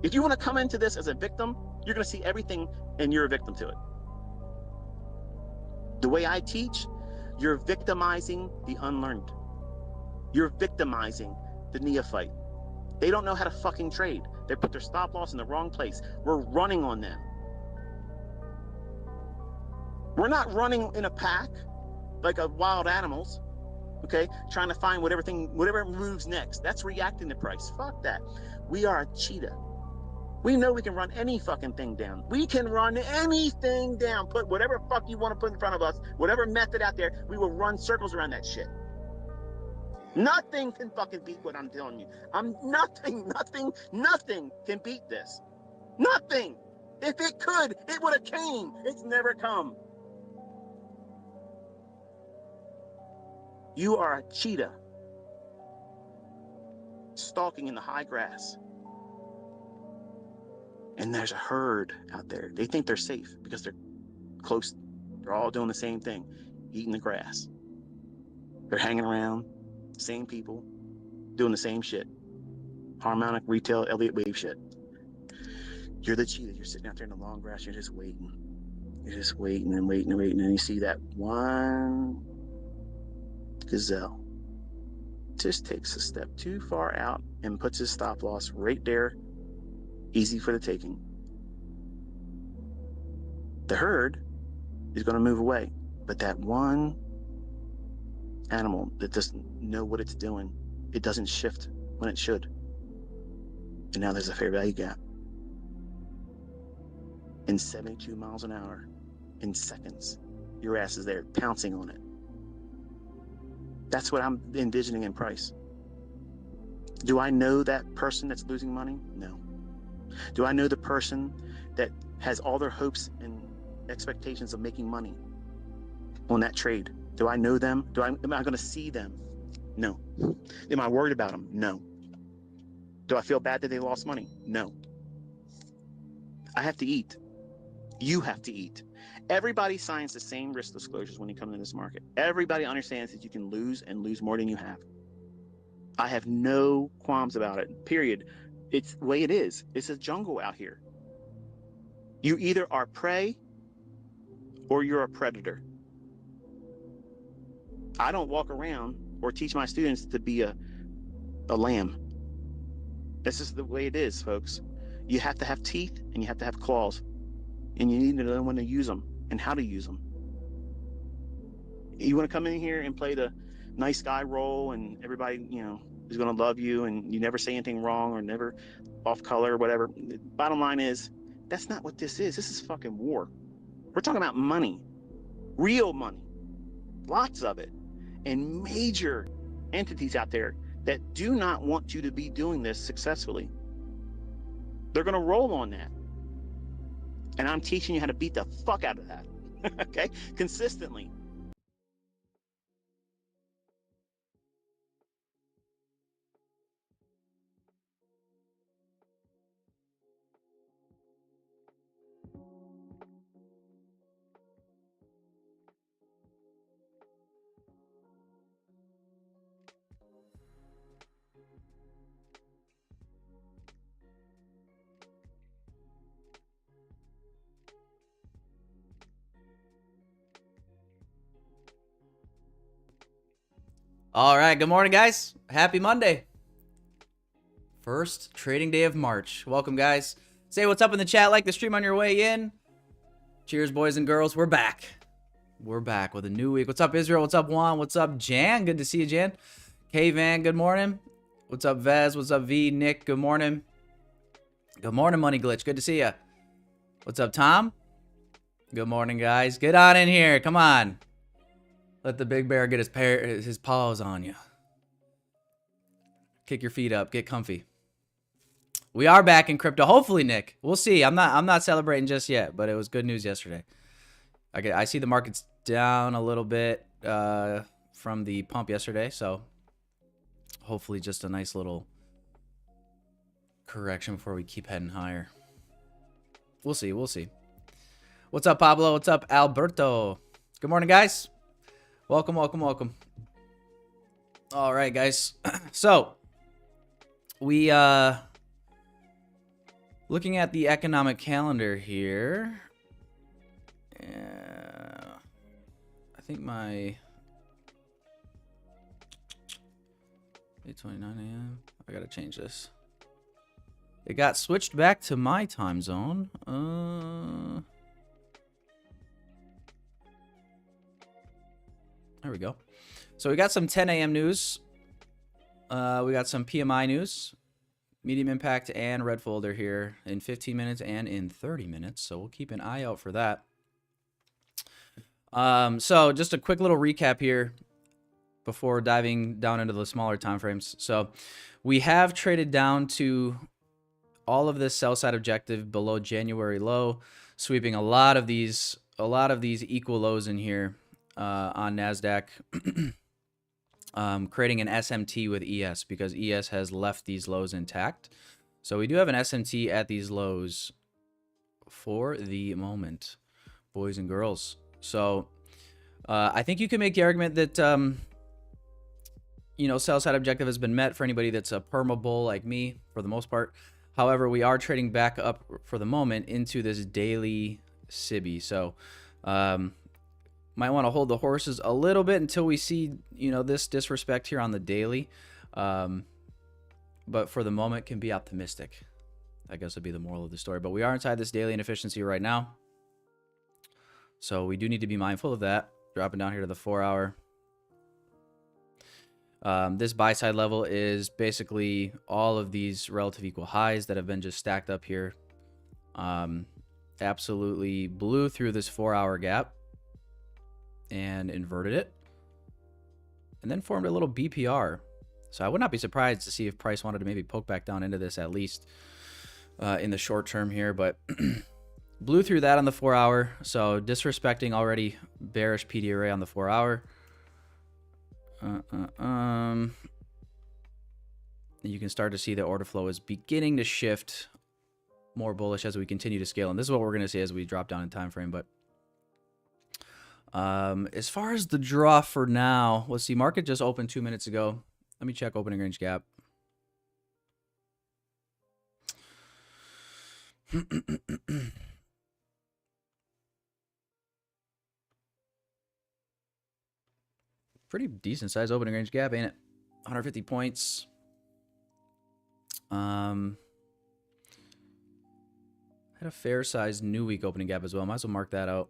If you want to come into this as a victim, you're going to see everything and you're a victim to it. The way I teach, you're victimizing the unlearned. You're victimizing the neophyte. They don't know how to fucking trade. They put their stop loss in the wrong place. We're running on them. We're not running in a pack like a wild animals, okay? Trying to find whatever moves next. That's reacting to price. Fuck that. We are a cheetah. We know we can run any fucking thing down. We can run anything down. Put whatever fuck you want to put in front of us, whatever method out there, we will run circles around that shit. Nothing can fucking beat what I'm telling you. Nothing can beat this. Nothing. If it could, it would have came. It's never come. You are a cheetah stalking in the high grass. And there's a herd out there. They think they're safe because they're close. They're all doing the same thing, eating the grass. They're hanging around, same people, doing the same shit. Harmonic, retail, Elliott wave shit. You're the cheetah. You're sitting out there in the long grass. You're just waiting. You're just waiting and waiting and waiting. And you see that one gazelle just takes a step too far out and puts his stop loss right there. Easy for the taking. The herd is going to move away, but that one animal that doesn't know what it's doing, it doesn't shift when it should. And now there's a fair value gap. In 72 miles an hour, in seconds, your ass is there pouncing on it. That's what I'm envisioning in price. Do I know that person that's losing money? No. Do I know the person that has all their hopes and expectations of making money on that trade? Do I know them? Am I going to see them? No. Am I worried about them? No. Do I feel bad that they lost money? No. I have to eat. You have to eat. Everybody signs the same risk disclosures when you come into this market. Everybody understands that you can lose and lose more than you have. I have no qualms about it, period. It's the way it is. It's a jungle out here. You either are prey or you're a predator. I don't walk around or teach my students to be a lamb. This is the way it is, folks. You have to have teeth and you have to have claws. And you need to know when to use them and how to use them. You want to come in here and play the nice guy role and everybody, is going to love you and you never say anything wrong or never off color or whatever. Bottom line is, that's not what this is. This is fucking war. We're talking about money, real money, lots of it, and major entities out there that do not want you to be doing this successfully. They're going to roll on that. And I'm teaching you how to beat the fuck out of that, okay? Consistently. All right, good morning, guys. Happy Monday. First trading day of March. Welcome, guys. Say what's up in the chat, like the stream on your way in. Cheers, boys and girls. We're back. We're back with a new week. What's up, Israel? What's up, Juan? What's up, Jan? Good to see you, Jan. K-Van, good morning. What's up, Vez? What's up, V? Nick, good morning. Good morning, Money Glitch. Good to see you. What's up, Tom? Good morning, guys. Get on in here. Come on. Let the big bear get his paws on you. Kick your feet up. Get comfy. We are back in crypto. Hopefully, Nick. We'll see. I'm not celebrating just yet, but it was good news yesterday. I see the market's down a little bit from the pump yesterday, so hopefully just a nice little correction before we keep heading higher. We'll see. We'll see. What's up, Pablo? What's up, Alberto? Good morning, guys. Welcome, welcome, welcome. All right, guys. So we Looking at the economic calendar here, I think my 8:29 a.m. I gotta change this. It got switched back to my time zone. There we go. So we got some 10 a.m. news. We got some PMI news, medium impact, and red folder here in 15 minutes and in 30 minutes. So we'll keep an eye out for that. So just a quick little recap here before diving down into the smaller time frames. So we have traded down to all of this sell side objective below January low, sweeping a lot of these equal lows in here on NASDAQ, creating an SMT with ES because ES has left these lows intact. So we do have an SMT at these lows for the moment, boys and girls. So I think you can make the argument that you know, sell side objective has been met for anybody that's a perma bull like me for the most part. However, we are trading back up for the moment into this daily SIBI. So might want to hold the horses a little bit until we see, you know, this disrespect here on the daily. But for the moment can be optimistic, I guess would be the moral of the story. But we are inside this daily inefficiency right now, so we do need to be mindful of that. Dropping down here to the 4-hour. This buy side level is basically all of these relative equal highs that have been just stacked up here. Absolutely blew through this 4-hour gap and inverted it, and then formed a little BPR. So I would not be surprised to see if price wanted to maybe poke back down into this at least in the short term here, but blew through that on the 4-hour. So disrespecting already bearish PD array on the 4-hour. You can start to see the order flow is beginning to shift more bullish as we continue to scale, and this is what we're going to see as we drop down in time frame. But as far as the draw for now, let's see, market just opened 2 minutes ago. Let me check opening range gap. Pretty decent size opening range gap, ain't it? 150 points. Had a fair sized new week opening gap as well. Might as well mark that out.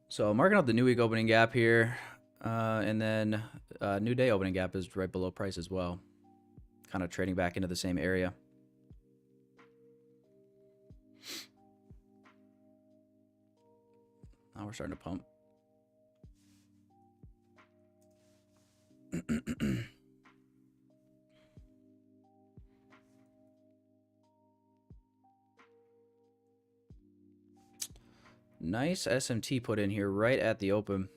So marking out the new week opening gap here, and then new day opening gap is right below price as well. Kind of trading back into the same area. Now we're starting to pump. Nice SMT put in here right at the open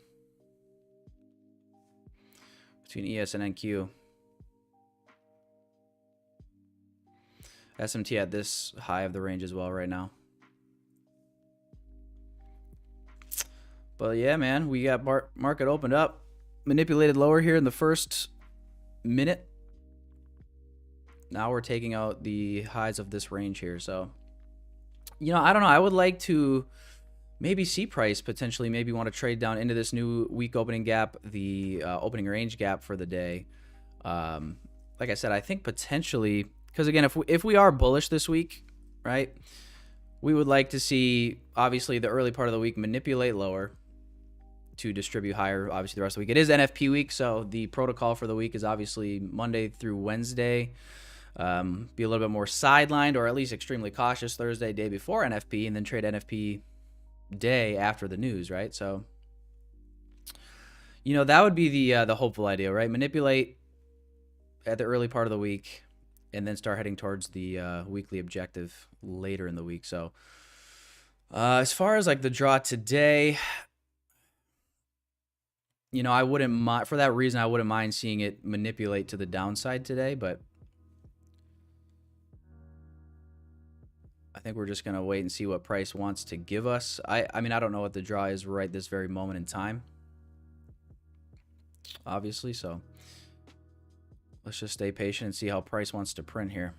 between ES and NQ. SMT at this high of the range as well right now. But yeah, man, we got market opened up, manipulated lower here in the first minute. Now we're taking out the highs of this range here. So, you know, I don't know. I would like to maybe see price potentially maybe want to trade down into this new week opening gap, the opening range gap for the day. Like I said, I think potentially, because again, if we are bullish this week, right, we would like to see obviously the early part of the week manipulate lower to distribute higher obviously the rest of the week. It is NFP week, so the protocol for the week is obviously Monday through Wednesday. Be a little bit more sidelined or at least extremely cautious Thursday, day before NFP, and then trade NFP day after the news, right? So, you know, that would be the hopeful idea, right? Manipulate at the early part of the week and then start heading towards the weekly objective later in the week. So as far as like the draw today, you know, I wouldn't mind, for that reason, I wouldn't mind seeing it manipulate to the downside today, but I think we're just going to wait and see what price wants to give us. I mean, I don't know what the draw is right this very moment in time, obviously, so let's just stay patient and see how price wants to print here.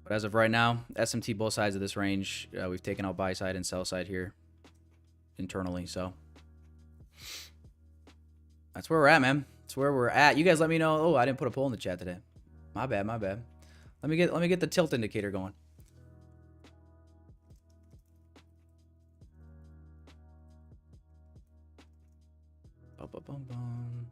But as of right now, SMT both sides of this range, we've taken out buy side and sell side here internally, so that's where we're at, man. That's where we're at. You guys let me know. Oh, I didn't put a poll in the chat today. My bad, my bad. Let me get the tilt indicator going. Bum, bum, bum, bum.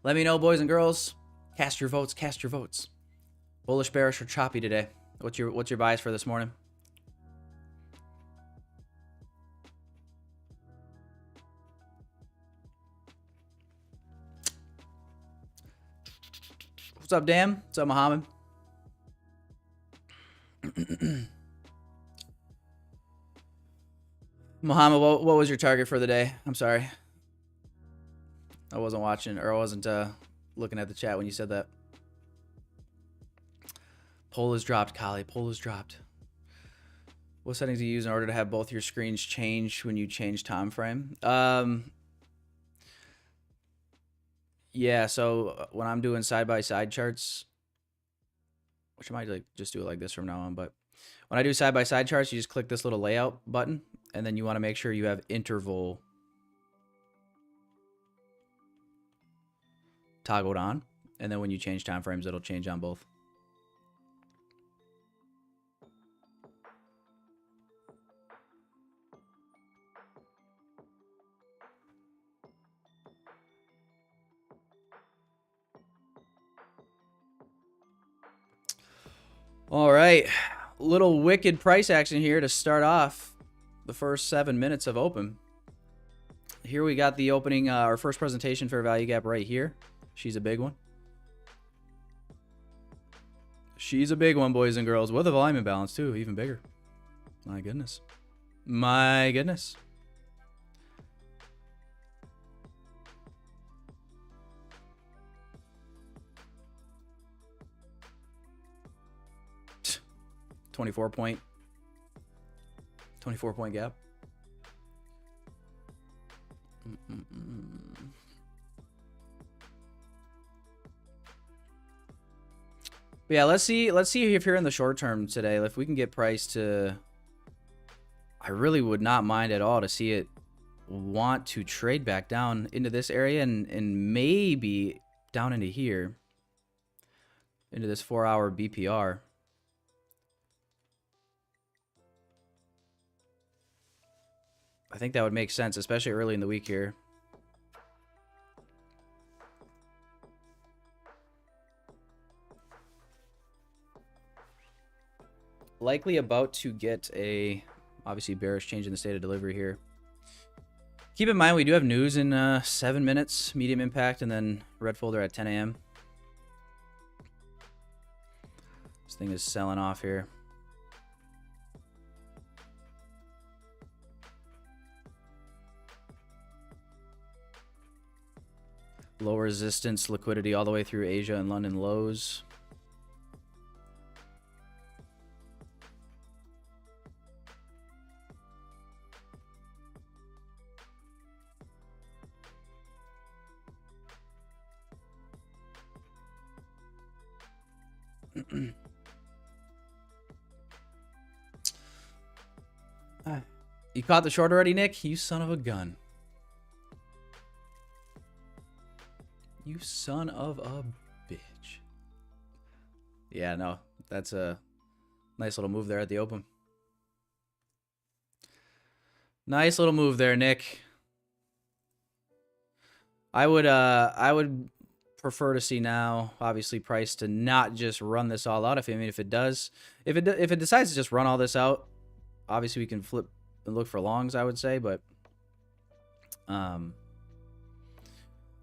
Let me know, boys and girls. Cast your votes. Cast your votes. Bullish, bearish, or choppy today? What's your bias for this morning? What's up, Dan? What's up, Muhammad? Muhammad, what was your target for the day? I'm sorry. I wasn't watching, or I wasn't looking at the chat when you said that. Poll is dropped, Kali. Poll is dropped. What settings do you use in order to have both your screens change when you change time frame? Yeah, so when I'm doing side-by-side charts, which I might like just do it like this from now on, but when I do side-by-side charts, you just click this little layout button, and then you want to make sure you have interval toggled on, and then when you change time frames, it'll change on both. All right, little wicked price action here to start off the first 7 minutes of open. Here we got the opening, our first presentation fair value gap right here. She's a big one. She's a big one, boys and girls, with a volume imbalance too, even bigger. My goodness. My goodness. $24 point gap. But yeah, let's see if here in the short term today, if we can get price to, I really would not mind at all to see it want to trade back down into this area and maybe down into here, into this 4-hour BPR. I think that would make sense, especially early in the week here. Likely about to get a, obviously, bearish change in the state of delivery here. Keep in mind, we do have news in 7 minutes, medium impact, and then red folder at 10 a.m. This thing is selling off here. Low resistance, liquidity all the way through Asia and London lows. You caught the short already, Nick? You son of a gun. You son of a bitch. Yeah, no, that's a nice little move there at the open. Nice little move there, Nick. I would prefer to see now, obviously, price to not just run this all out. If it does, if it decides to just run all this out, obviously we can flip and look for longs, I would say, but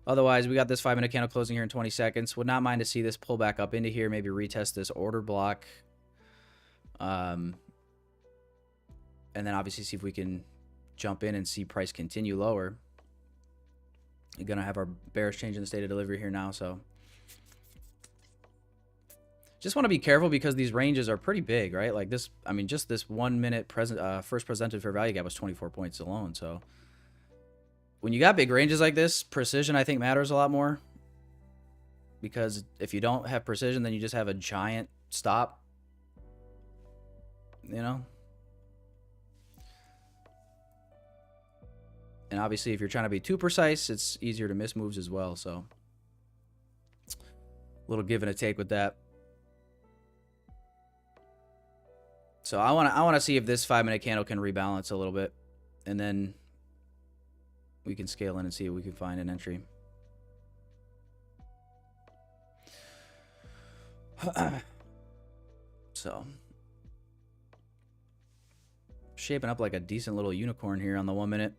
otherwise, we got this 5-minute candle closing here in 20 seconds. Would not mind to see this pull back up into here, maybe retest this order block. And then obviously see if we can jump in and see price continue lower. You're going to have our bearish change in the state of delivery here now. So just want to be careful because these ranges are pretty big, right? Like this, I mean, just this 1 minute first presented fair value gap was 24 points alone. So when you got big ranges like this, precision, I think, matters a lot more. Because if you don't have precision, then you just have a giant stop. You know? And obviously, if you're trying to be too precise, it's easier to miss moves as well. So a little give and a take with that. So I want to see if this 5 minute candle can rebalance a little bit, and then we can scale in and see if we can find an entry. So shaping up like a decent little unicorn here on the 1 minute.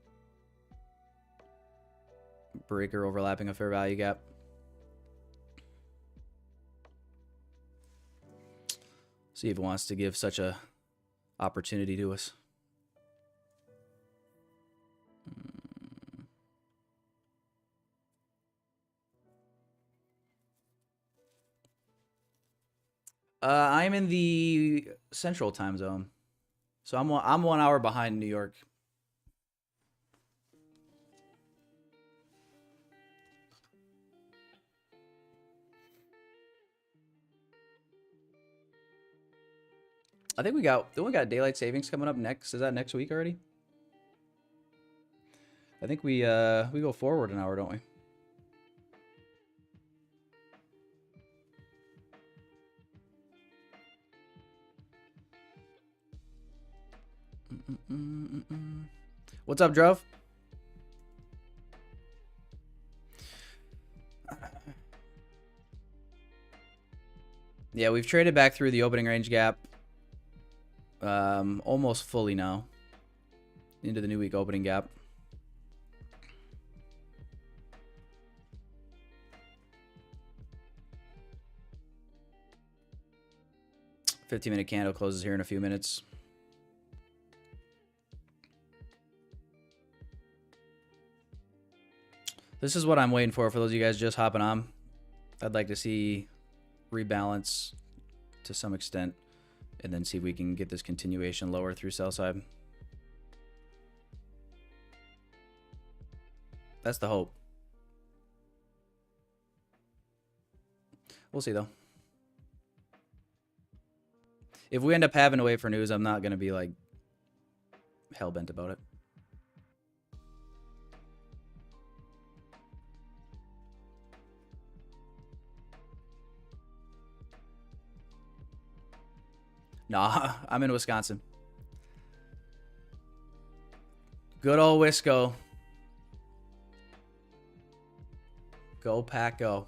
Breaker overlapping a fair value gap. See if it wants to give such a opportunity to us. I'm in the central time zone, so I'm 1 hour behind New York. I think we got daylight savings coming up next. Is that next week already? I think we go forward an hour, don't we? What's up, Drove? Yeah, we've traded back through the opening range gap almost fully now into the new week opening gap. $15-minute candle closes here in a few minutes. This is what I'm waiting for those of you guys just hopping on. I'd like to see rebalance to some extent, and then see if we can get this continuation lower through sell side. That's the hope. We'll see, though. If we end up having to wait for news, I'm not going to be, like, hell-bent about it. Nah, I'm in Wisconsin. Good old Wisco. Go Pack, go.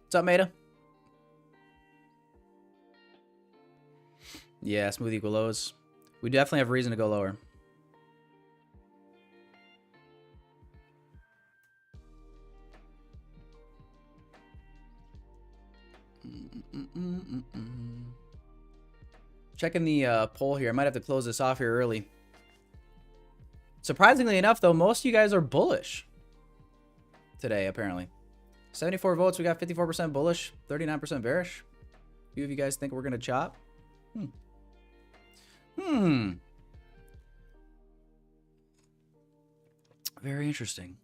What's up, Meta? Yeah, smooth equal lows. We definitely have reason to go lower. Checking the poll here. I might have to close this off here early. Surprisingly enough, though, most of you guys are bullish today, apparently. 74 votes. We got 54% bullish, 39% bearish. A few of you guys think we're going to chop. Very interesting.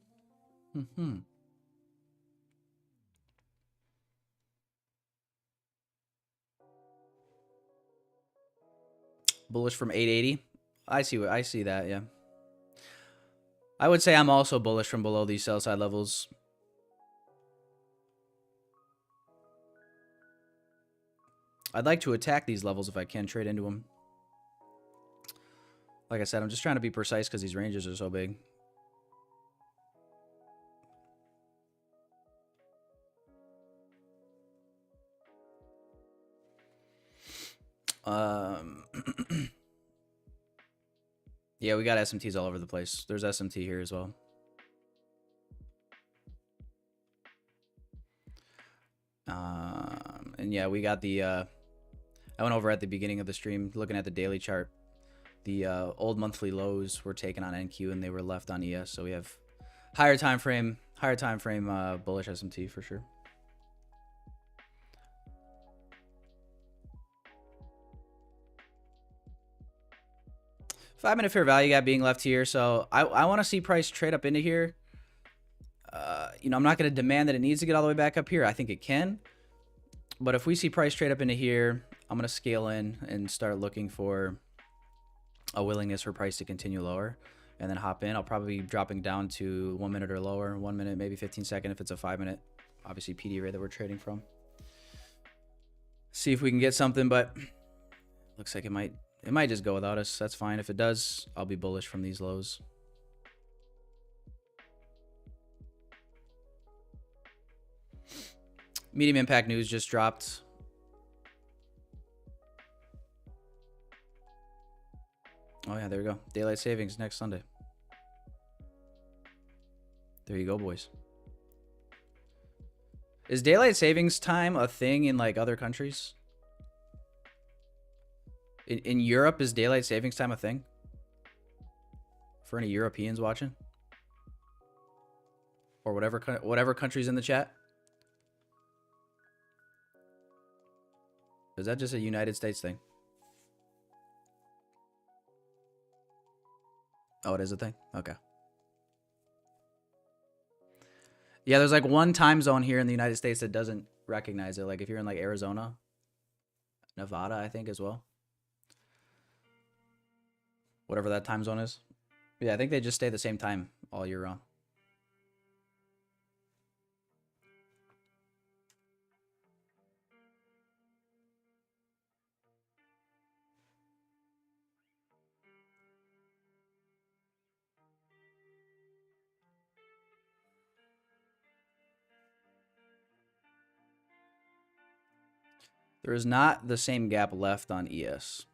Bullish from 880. I see that, yeah. I would say I'm also bullish from below these sell side levels. I'd like to attack these levels if I can trade into them. Like I said, I'm just trying to be precise because these ranges are so big. Yeah, we got SMTs all over the place. There's SMT here as well. And yeah, we got the I went over at the beginning of the stream looking at the daily chart. The old monthly lows were taken on NQ and they were left on ES. So we have higher time frame bullish SMT for sure. Five-minute fair value gap being left here. So I want to see price trade up into here. You know, I'm not going to demand that it needs to get all the way back up here. I think it can. But if we see price trade up into here, I'm going to scale in and start looking for a willingness for price to continue lower and then hop in. I'll probably be dropping down to 1 minute or lower, 1 minute, maybe 15 second if it's a 5 minute, obviously PD array that we're trading from. See if we can get something, but looks like it might just go without us. That's fine. If it does, I'll be bullish from these lows. Medium impact news just dropped. Oh yeah, there we go. Daylight savings next Sunday. There you go, boys. Is daylight savings time a thing in like other countries? In Europe, is daylight savings time a thing? For any Europeans watching? Or whatever countries in the chat? Is that just a United States thing? Oh, it is a thing? Okay. Yeah, there's like one time zone here in the United States that doesn't recognize it. Like if you're in like Arizona, Nevada, I think as well. Whatever that time zone is. Yeah, I think they just stay the same time all year round. There is not the same gap left on ES.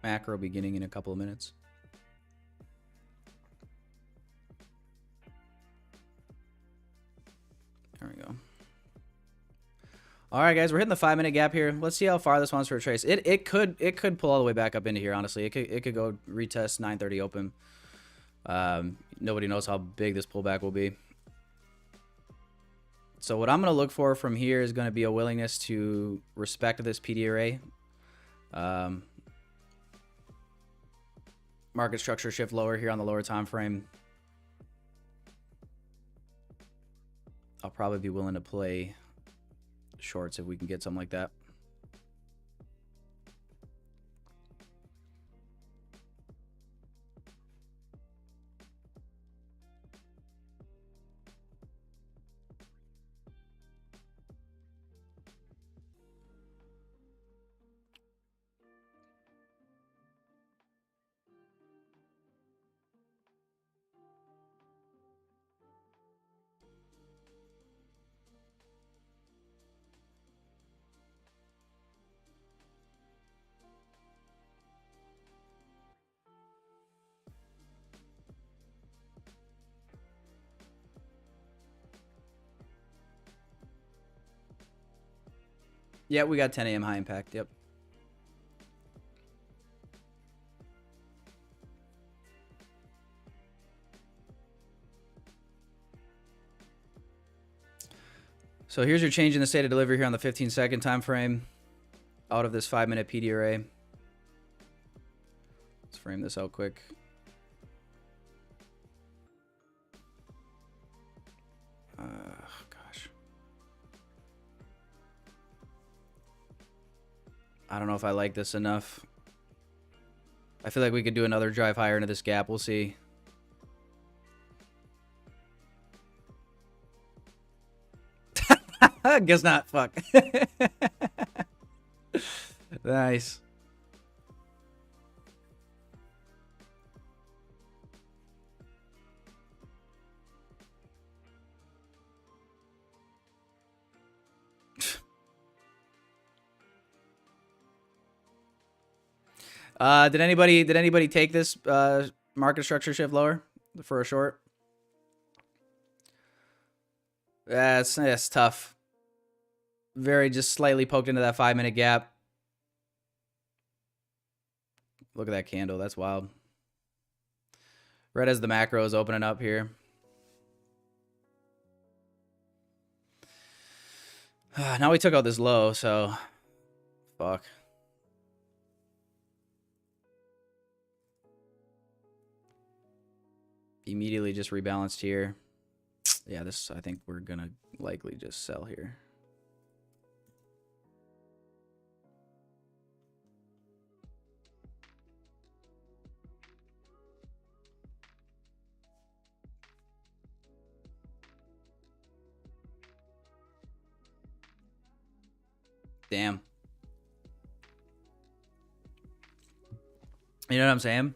Macro beginning in a couple of minutes. There we go. All right, guys, we're hitting the 5 minute gap here. Let's see how far this wants to retrace. It could pull all the way back up into here. Honestly, it could go retest 930 open. Nobody knows how big this pullback will be. So what I'm going to look for from here is going to be a willingness to respect this PD array. Market structure shift lower here on the lower time frame. I'll probably be willing to play shorts if we can get something like that. Yeah, we got 10 a.m. high impact. Yep. So here's your change in the state of delivery here on the 15-second time frame out of this 5 minute PD array. Let's frame this out quick. Gosh. I don't know if I like this enough. I feel like we could do another drive higher into this gap. We'll see. Guess not. Fuck. Nice. Did anybody take this market structure shift lower for a short? That's tough. Very just slightly poked into that 5-minute gap. Look at that candle. That's wild. Right as the macro is opening up here. Now we took out this low, so fuck. Immediately just rebalanced here. Yeah, this, I think we're gonna likely just sell here. Damn. You know what I'm saying?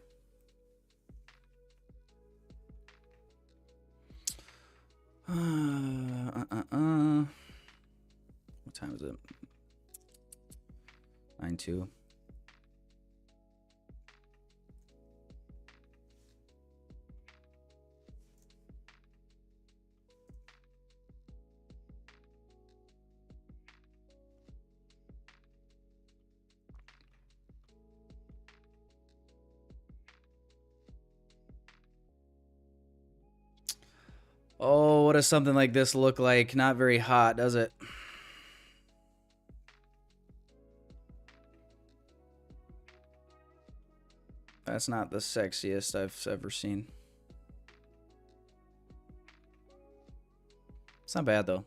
What time is it? 9:02. Oh, what does something like this look like? Not very hot, does it? That's not the sexiest I've ever seen. It's not bad, though.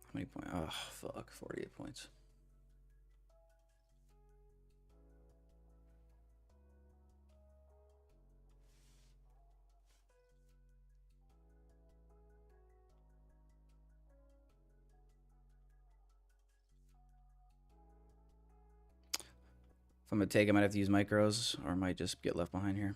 How many points? Oh, fuck. 48 points. If I'm going to take, I might have to use micros, or I might just get left behind here.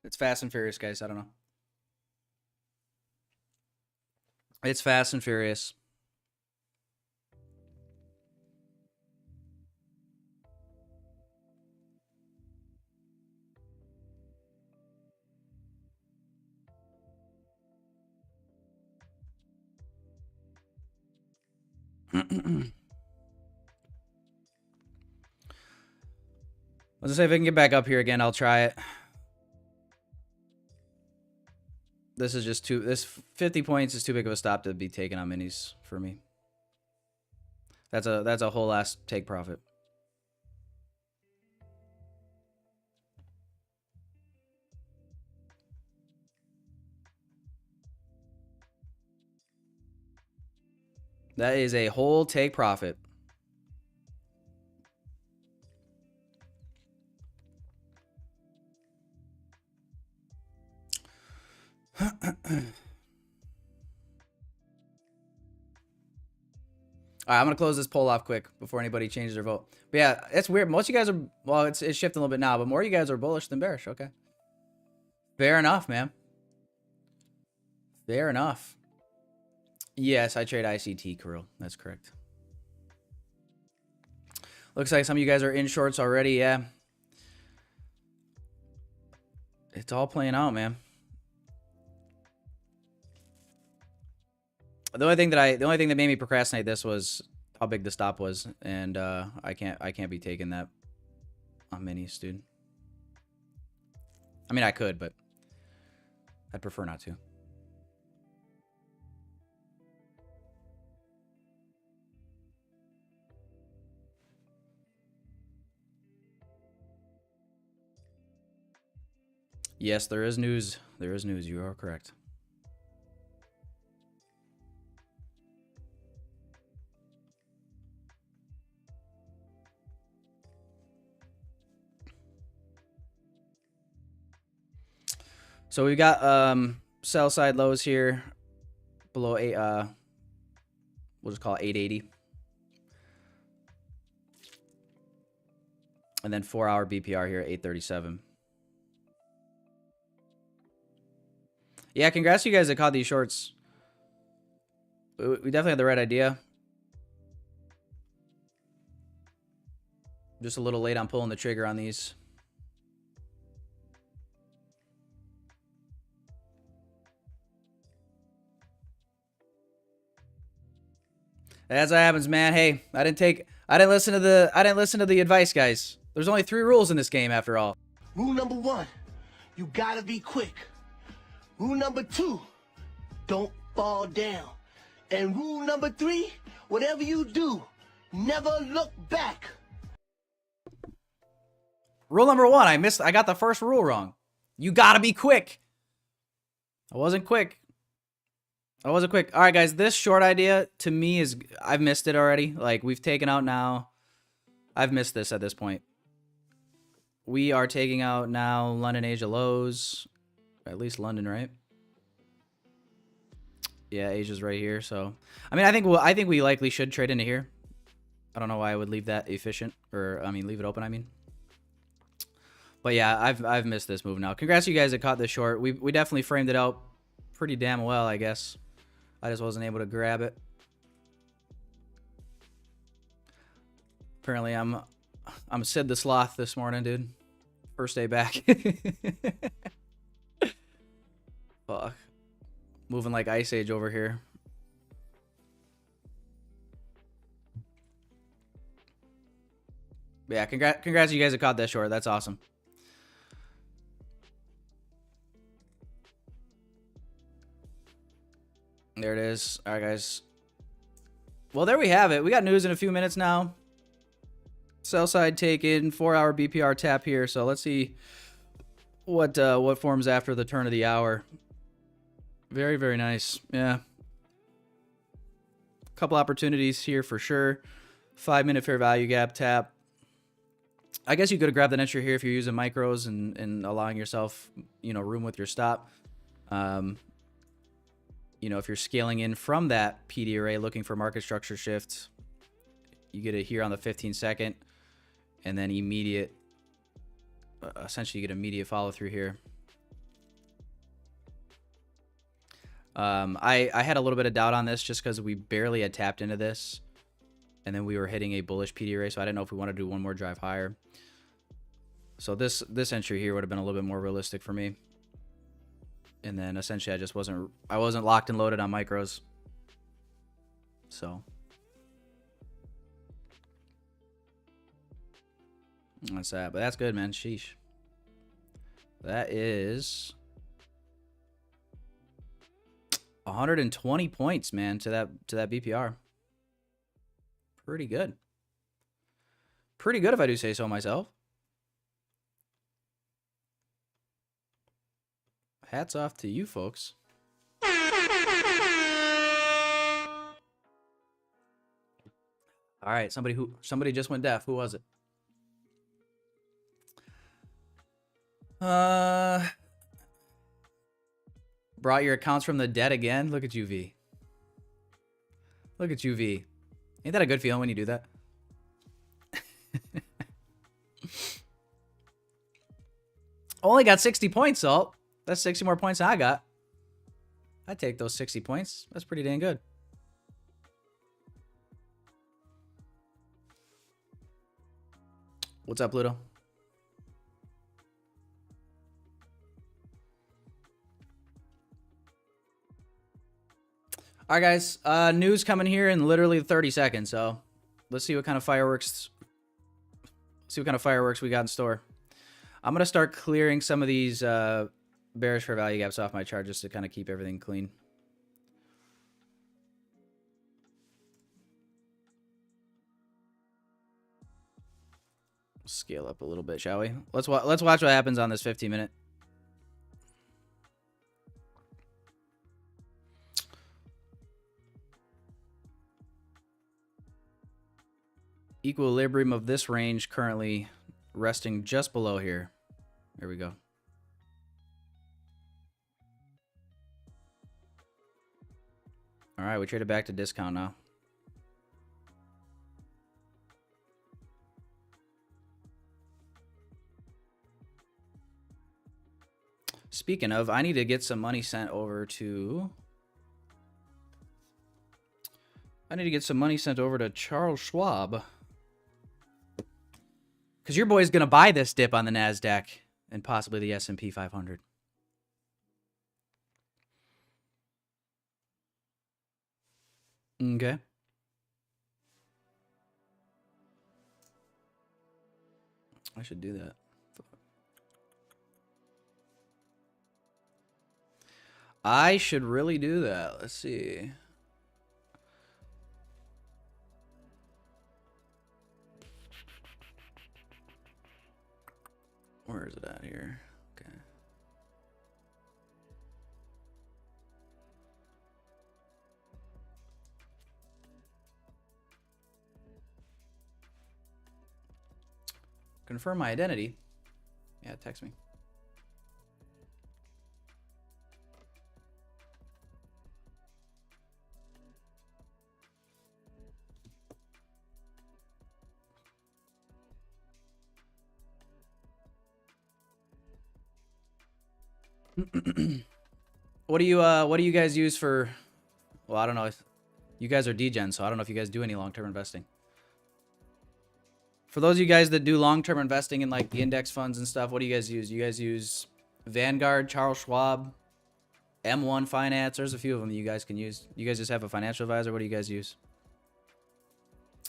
It's Fast and Furious, guys. I don't know. It's Fast and Furious. Let's say if I can get back up here again, I'll try it. This is just too. This 50 points is too big of a stop to be taken on minis for me. That's a whole ass take profit. That is a whole take profit. All right, I'm gonna close this poll off quick before anybody changes their vote. But yeah, it's weird. Most of you guys are, well, it's shifting a little bit now, but more of you guys are bullish than bearish. Okay, fair enough, man. Fair enough. Yes, I trade ICT, Kirill. That's correct. Looks like some of you guys are in shorts already. Yeah, it's all playing out, man. The only thing that made me procrastinate this was how big the stop was, and I can't be taking that on minis, dude. I mean, I could, but I'd prefer not to. Yes, there is news. There is news. You are correct. So we got sell side lows here below we'll just call it 880. And then 4-hour BPR here at 837. Yeah, congrats to you guys that caught these shorts. We definitely had the right idea. Just a little late on pulling the trigger on these. As that happens, man. Hey, I didn't listen to the advice, guys. There's only 3 rules in this game after all. Rule number 1, you gotta be quick. Rule number 2, don't fall down. And rule number 3, whatever you do, never look back. Rule number 1, I got the first rule wrong. You gotta be quick. I wasn't quick. All right, guys, this short idea to me is, I've missed it already. Like, we've taken out now. I've missed this at this point. We are taking out now London Asia lows. At least London, right? Yeah, Asia's right here. So, I mean, I think we likely should trade into here. I don't know why I would leave that efficient, or I mean, leave it open. I mean, but yeah, I've missed this move now. Congrats to you guys that caught this short. We definitely framed it out pretty damn well, I guess. I just wasn't able to grab it. Apparently, I'm Sid the Sloth this morning, dude. First day back. Fuck. Moving like Ice Age over here. But yeah, congrats to you guys that caught that short. That's awesome. There it is. All right, guys. Well, there we have it. We got news in a few minutes now. Sell side taken, 4-hour BPR tap here. So let's see what forms after the turn of the hour. Very, very nice. Yeah. Couple opportunities here for sure. 5-minute fair value gap tap. I guess you could have grabbed an entry here if you're using micros and allowing yourself, room with your stop. If you're scaling in from that PD array looking for market structure shift, you get it here on the 15-second, and then essentially you get immediate follow through here. I had a little bit of doubt on this just because we barely had tapped into this, and then we were hitting a bullish PD array, so I didn't know if we want to do one more drive higher. So this entry here would have been a little bit more realistic for me. And then essentially I wasn't locked and loaded on micros. So that's that. But that's good, man. Sheesh. That is 120 points, man, to that BPR. Pretty good. Pretty good if I do say so myself. Hats off to you folks. All right, somebody just went deaf. Who was it? Brought your accounts from the dead again. Look at you, V. Look at you, V. Ain't that a good feeling when you do that? Only got 60 points, Salt. That's 60 more points than I got. I'd take those 60 points. That's pretty dang good. What's up, Pluto? All right, guys. News coming here in literally 30 seconds. So let's see what kind of fireworks. See what kind of fireworks we got in store. I'm gonna start clearing some of these bearish fair value gaps off my chart just to kind of keep everything clean. Scale up a little bit, shall we? Let's watch what happens on this 15-minute. Equilibrium of this range currently resting just below here. There we go. All right, we traded back to discount now. Speaking of, I need to get some money sent over to... I need to get some money sent over to Charles Schwab. Because your boy's going to buy this dip on the NASDAQ and possibly the S&P 500. Okay. I should do that. I should really do that. Let's see. Where is it at here? Okay. Confirm my identity. Yeah, text me. What do you guys use for, well, I don't know. You guys are degen, so I don't know if you guys do any long-term investing. For those of you guys that do long-term investing in like the index funds and stuff, what do you guys use? You guys use Vanguard, Charles Schwab, M1 Finance. There's a few of them that you guys can use. You guys just have a financial advisor. What do you guys use?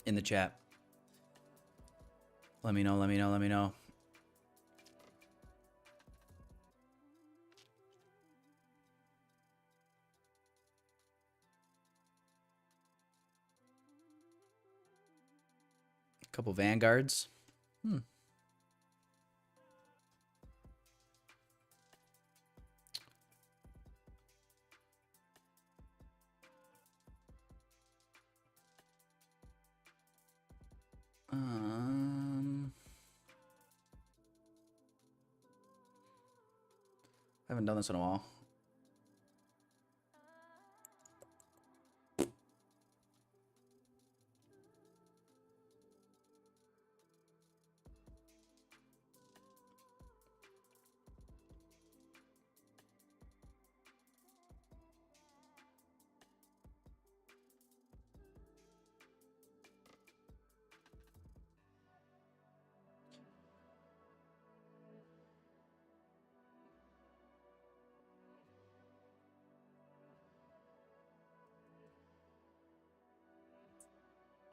In the chat. Let me know, let me know, let me know. Couple Vanguards. I haven't done this in a while.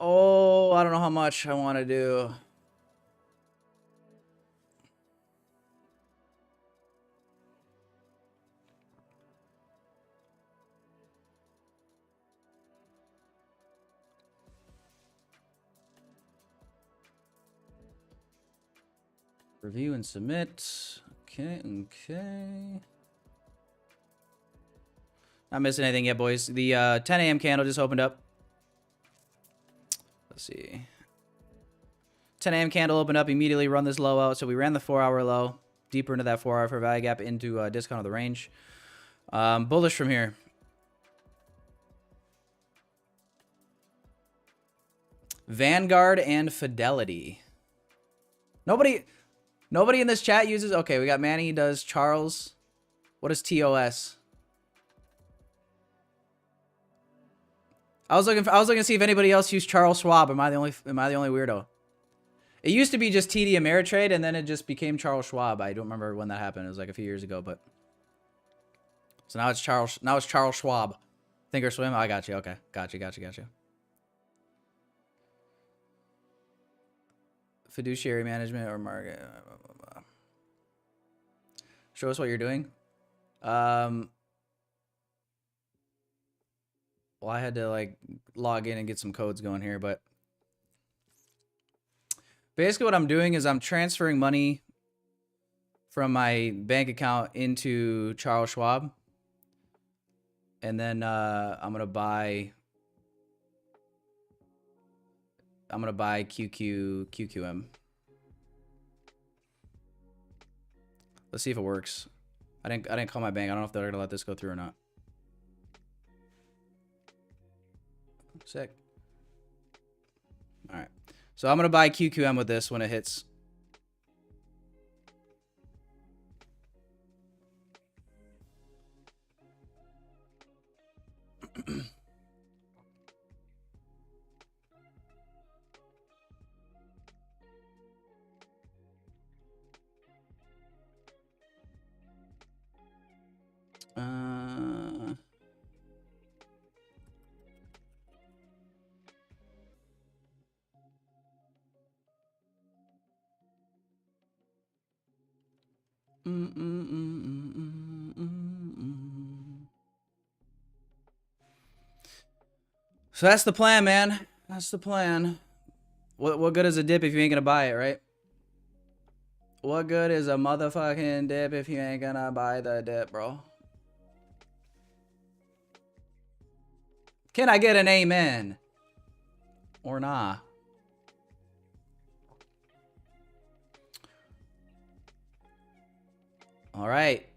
Oh, I don't know how much I want to do. Review and submit. Okay, okay. Not missing anything yet, boys. The 10 a.m. candle just opened up. Let's see. 10 a.m. candle opened up, immediately run this low out. So we ran the 4-hour low, deeper into that 4-hour for value gap into discount of the range. Bullish from here. Vanguard and Fidelity. Nobody in this chat uses... Okay, we got Manny, he does Charles. What is TOS? I was looking to see if anybody else used Charles Schwab. Am I the only weirdo? It used to be just TD Ameritrade, and then it just became Charles Schwab. I don't remember when that happened. It was like a few years ago, but so now it's Charles Schwab. Thinkorswim. I got you. Okay, got you. Fiduciary management or market. Show us what you're doing. Well, I had to like log in and get some codes going here, but basically what I'm doing is I'm transferring money from my bank account into Charles Schwab. And then I'm gonna buy QQM. Let's see if it works. I didn't call my bank. I don't know if they're gonna let this go through or not. Sick. All right. So I'm going to buy QQM with this when it hits. So that's the plan, man. That's the plan. What good is a dip if you ain't gonna buy it, right? What good is a motherfucking dip if you ain't gonna buy the dip, bro? Can I get an amen? Or nah? All right.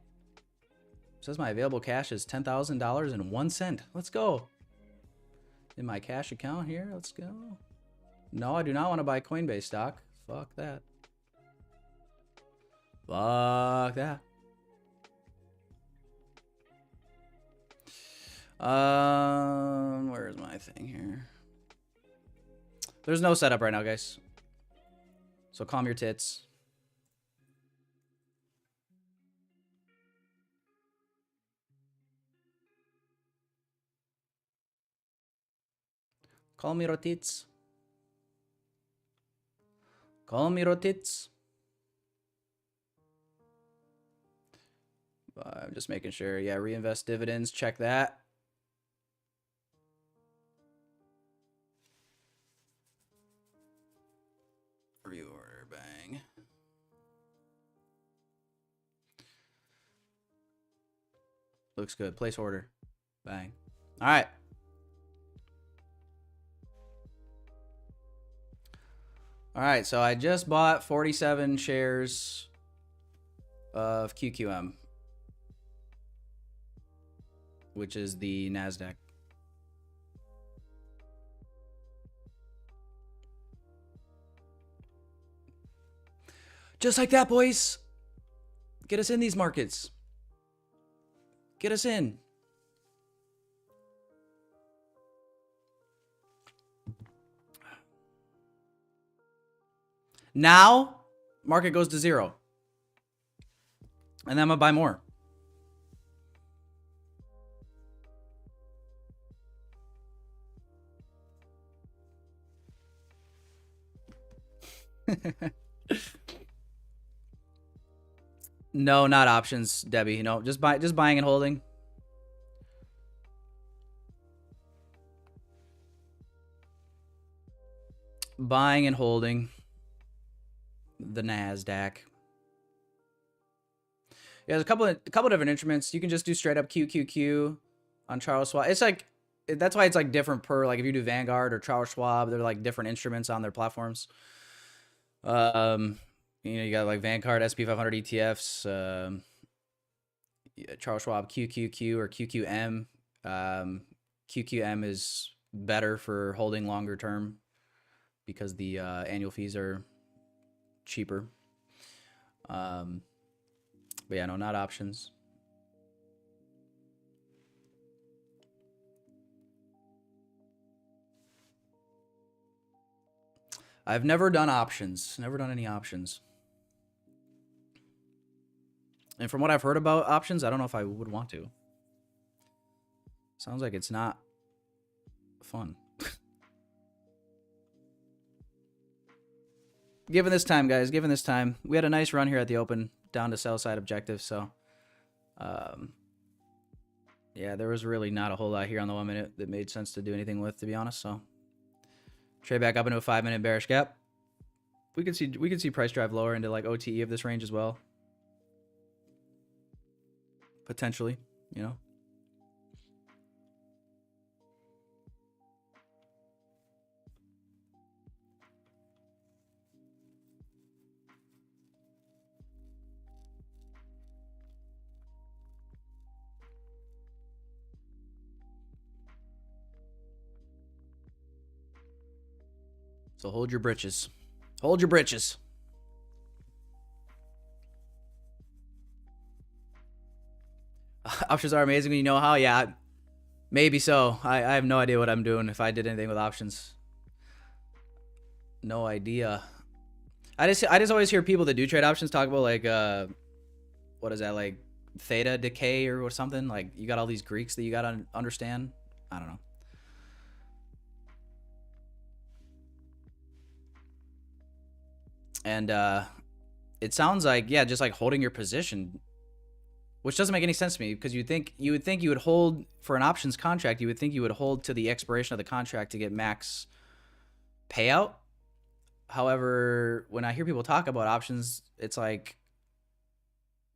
Says my available cash is $10,000.01. Let's go. In my cash account here, let's go. No, I do not want to buy Coinbase stock. Fuck that. Fuck that. Where's my thing here? There's no setup right now, guys. So calm your tits. Calm your tits. Calm your tits. I'm just making sure. Yeah, reinvest dividends. Check that. Reorder. Bang. Looks good. Place order. Bang. All right. All right. So I just bought 47 shares of QQM, which is the NASDAQ. Just like that, boys. Get us in these markets. Get us in. Now, market goes to zero. And then I'm going to buy more. No, not options, Debbie. No, just buying and holding. Buying and holding the NASDAQ. Yeah, there's a couple of different instruments. You can just do straight up QQQ on Charles Schwab. It's like, that's why it's like different per, like if you do Vanguard or Charles Schwab, they're like different instruments on their platforms. You know, you got like Vanguard SP 500 ETFs, Charles Schwab QQQ or QQM. QQM is better for holding longer term because the annual fees are cheaper. But yeah, no, not options. I've never done options. Never done any options. And from what I've heard about options, I don't know if I would want to. Sounds like it's not fun. Given this time, guys, given this time, we had a nice run here at the open down to sell side objective. So, yeah, there was really not a whole lot here on the 1 minute that made sense to do anything with, to be honest. So, trade back up into a 5 minute bearish gap. We could see price drive lower into like OTE of this range as well. Potentially, you know. So hold your britches. Hold your britches. Options are amazing when you know how. Yeah, maybe so. I have no idea what I'm doing if I did anything with options. No idea. I just always hear people that do trade options talk about like what is that, like theta decay or something? Like you got all these Greeks that you got to understand. I don't know. And it sounds like, yeah, just like holding your position, which doesn't make any sense to me, because you would think you would hold for an options contract. You would think you would hold to the expiration of the contract to get max payout. However, when I hear people talk about options, it's like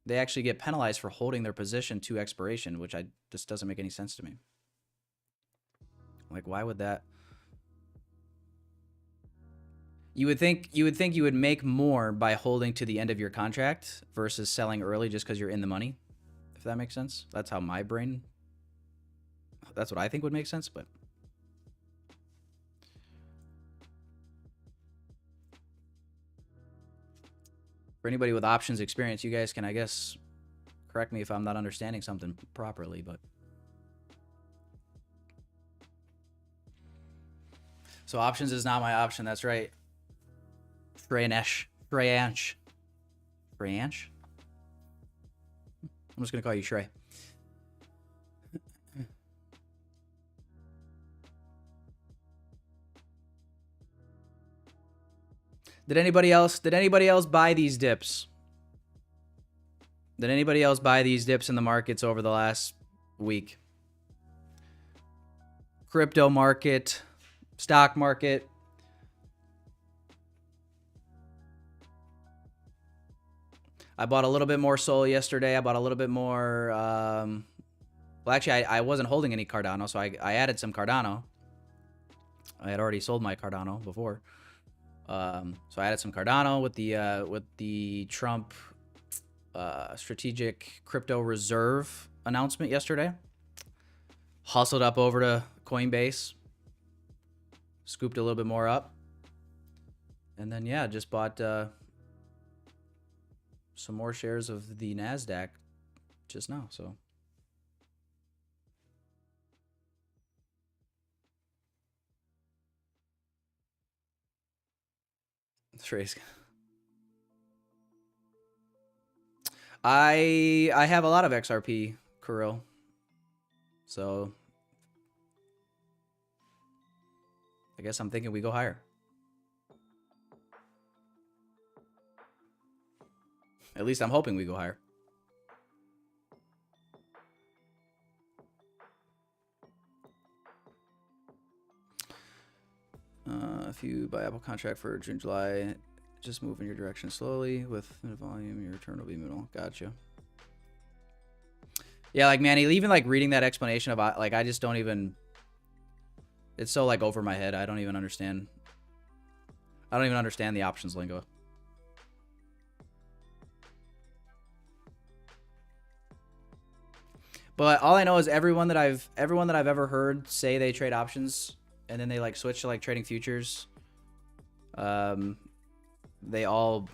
they actually get penalized for holding their position to expiration, which just doesn't make any sense to me. Like, why would that? You would think you would make more by holding to the end of your contract versus selling early just because you're in the money. If that makes sense. That's how my brain. That's what I think would make sense, but. For anybody with options experience, you guys can, I guess, correct me if I'm not understanding something properly, but. So options is not my option. That's right. Freyanch. I'm just going to call you Shrey. Did anybody else buy these dips? Did anybody else buy these dips in the markets over the last week? Crypto market, stock market. I bought a little bit more Sol yesterday. I bought a little bit more. Well, actually, I wasn't holding any Cardano, so I added some Cardano. I had already sold my Cardano before. So I added some Cardano with the Trump strategic crypto reserve announcement yesterday. Hustled up over to Coinbase, scooped a little bit more up, and then yeah, just bought some more shares of the NASDAQ just now. So Trace. I have a lot of XRP, Kirill. So I guess I'm thinking we go higher. At least I'm hoping we go higher. If you buy Apple contract for June, July, just move in your direction slowly. With the volume, your return will be minimal. Gotcha. Yeah, like, man, even like reading that explanation about, like, I just don't even. It's so like over my head. I don't even understand. I don't even understand the options lingo. But all I know is everyone that I've ever heard say they trade options and then they like switch to like trading futures, they all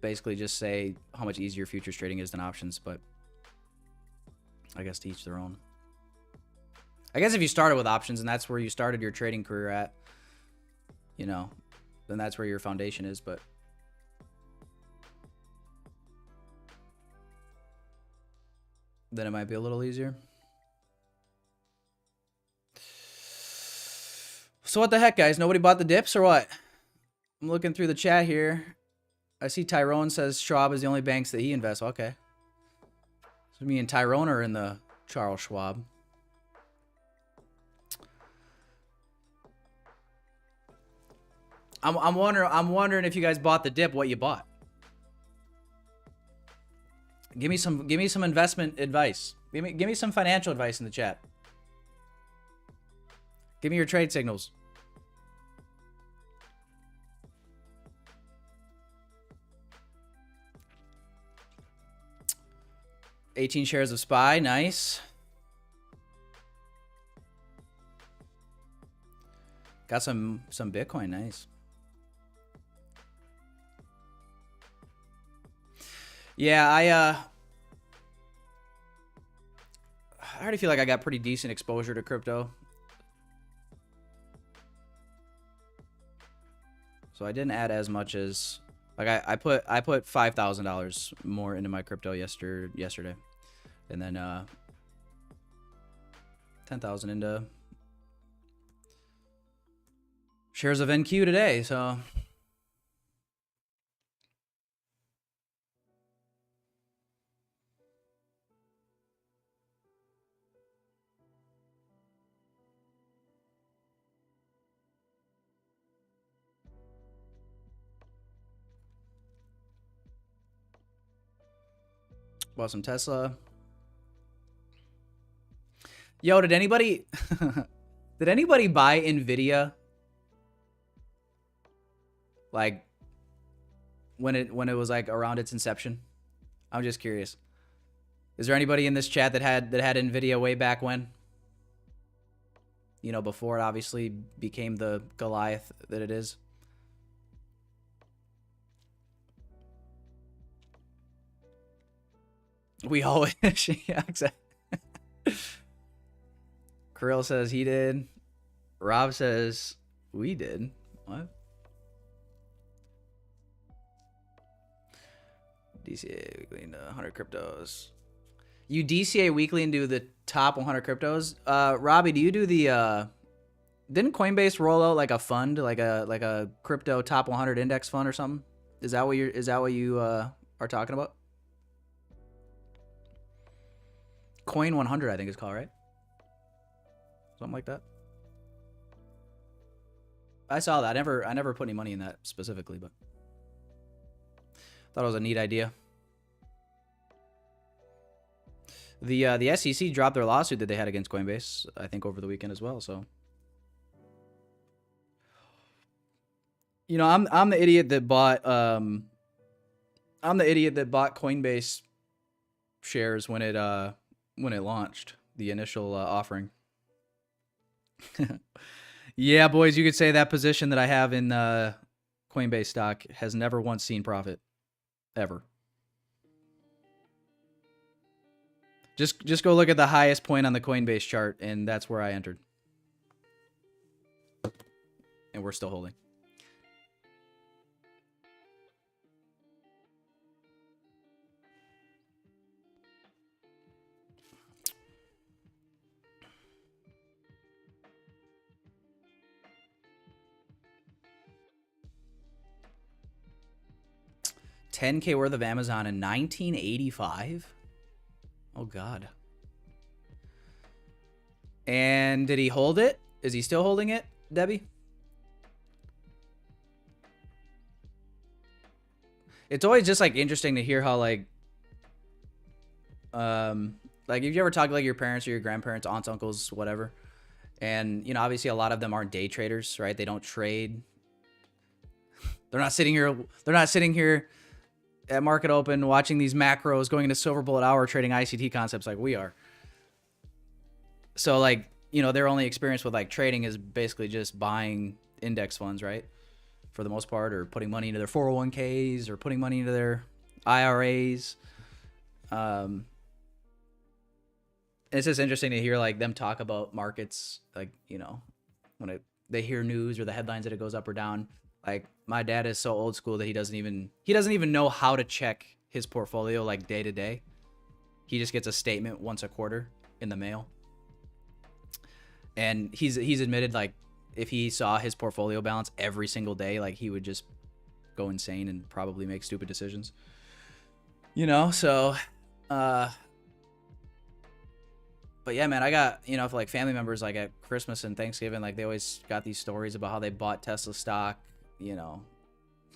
basically just say how much easier futures trading is than options, but I guess to each their own. I guess if you started with options and that's where you started your trading career at, you know, then that's where your foundation is, but then it might be a little easier. So what the heck, guys? Nobody bought the dips or what? I'm looking through the chat here. I see Tyrone says Schwab is the only banks that he invests. Okay. So me and Tyrone are in the Charles Schwab. I'm wondering if you guys bought the dip, what you bought. Give me some investment advice. Give me some financial advice in the chat. Give me your trade signals. $18 shares of SPY, nice. Got some Bitcoin. Nice. Yeah, I already feel like I got pretty decent exposure to crypto. So I didn't add as much as like I put $5,000 more into my crypto yesterday. And then 10,000 into shares of NQ today, so bought some Tesla. Yo, did anybody buy Nvidia like when it was like around its inception? I'm just curious. Is there anybody in this chat that had Nvidia way back when? You know, before it obviously became the Goliath that it is. We always, yeah, exactly. Krill says he did. Rob says we did. What? DCA weekly into 100 cryptos. You DCA weekly into the top 100 cryptos. Robbie, do you do the? Didn't Coinbase roll out like a fund, like a crypto top 100 index fund or something? Is that what you are talking about? Coin 100, I think it's called, right? Something like that. I saw that. I never put any money in that specifically, but thought it was a neat idea. The SEC dropped their lawsuit that they had against Coinbase, I think, over the weekend as well. So, you know, I'm the idiot that bought Coinbase shares when it launched the initial offering. Yeah, boys, you could say that position that I have in Coinbase stock has never once seen profit, ever. Just go look at the highest point on the Coinbase chart, and that's where I entered. And we're still holding. $10K worth of Amazon in 1985. Oh, God. And did he hold it? Is he still holding it, Debbie? It's always just, like, interesting to hear how, like, if you ever talk to, like, your parents or your grandparents, aunts, uncles, whatever, and, you know, obviously a lot of them aren't day traders, right? They don't trade. They're not sitting here at market open watching these macros going into silver bullet hour trading ICT concepts like we are. So, like, you know, their only experience with like trading is basically just buying index funds, right? For the most part, or putting money into their 401ks or putting money into their IRAs. It's just interesting to hear like them talk about markets, like, you know, when they hear news or the headlines that it goes up or down. Like, my dad is so old school that he doesn't even know how to check his portfolio like day to day. He just gets a statement once a quarter in the mail. And he's admitted, like, if he saw his portfolio balance every single day, like, he would just go insane and probably make stupid decisions. You know, so but yeah, man, I got, you know, for like family members, like at Christmas and Thanksgiving, like they always got these stories about how they bought Tesla stock, you know,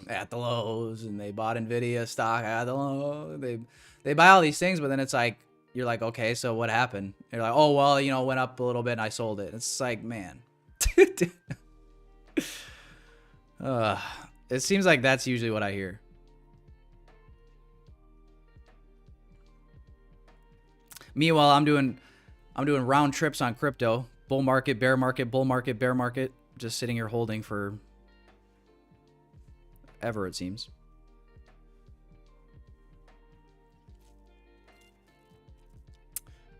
at the lows, and they bought Nvidia stock at the low. They buy all these things, but then it's like, you're like, okay, so what happened? And you're like, oh, well, you know, it went up a little bit and I sold it. It's like, man. It seems like that's usually what I hear. Meanwhile, I'm doing round trips on crypto. Bull market, bear market, bull market, bear market. just sitting here holding for ever, it seems.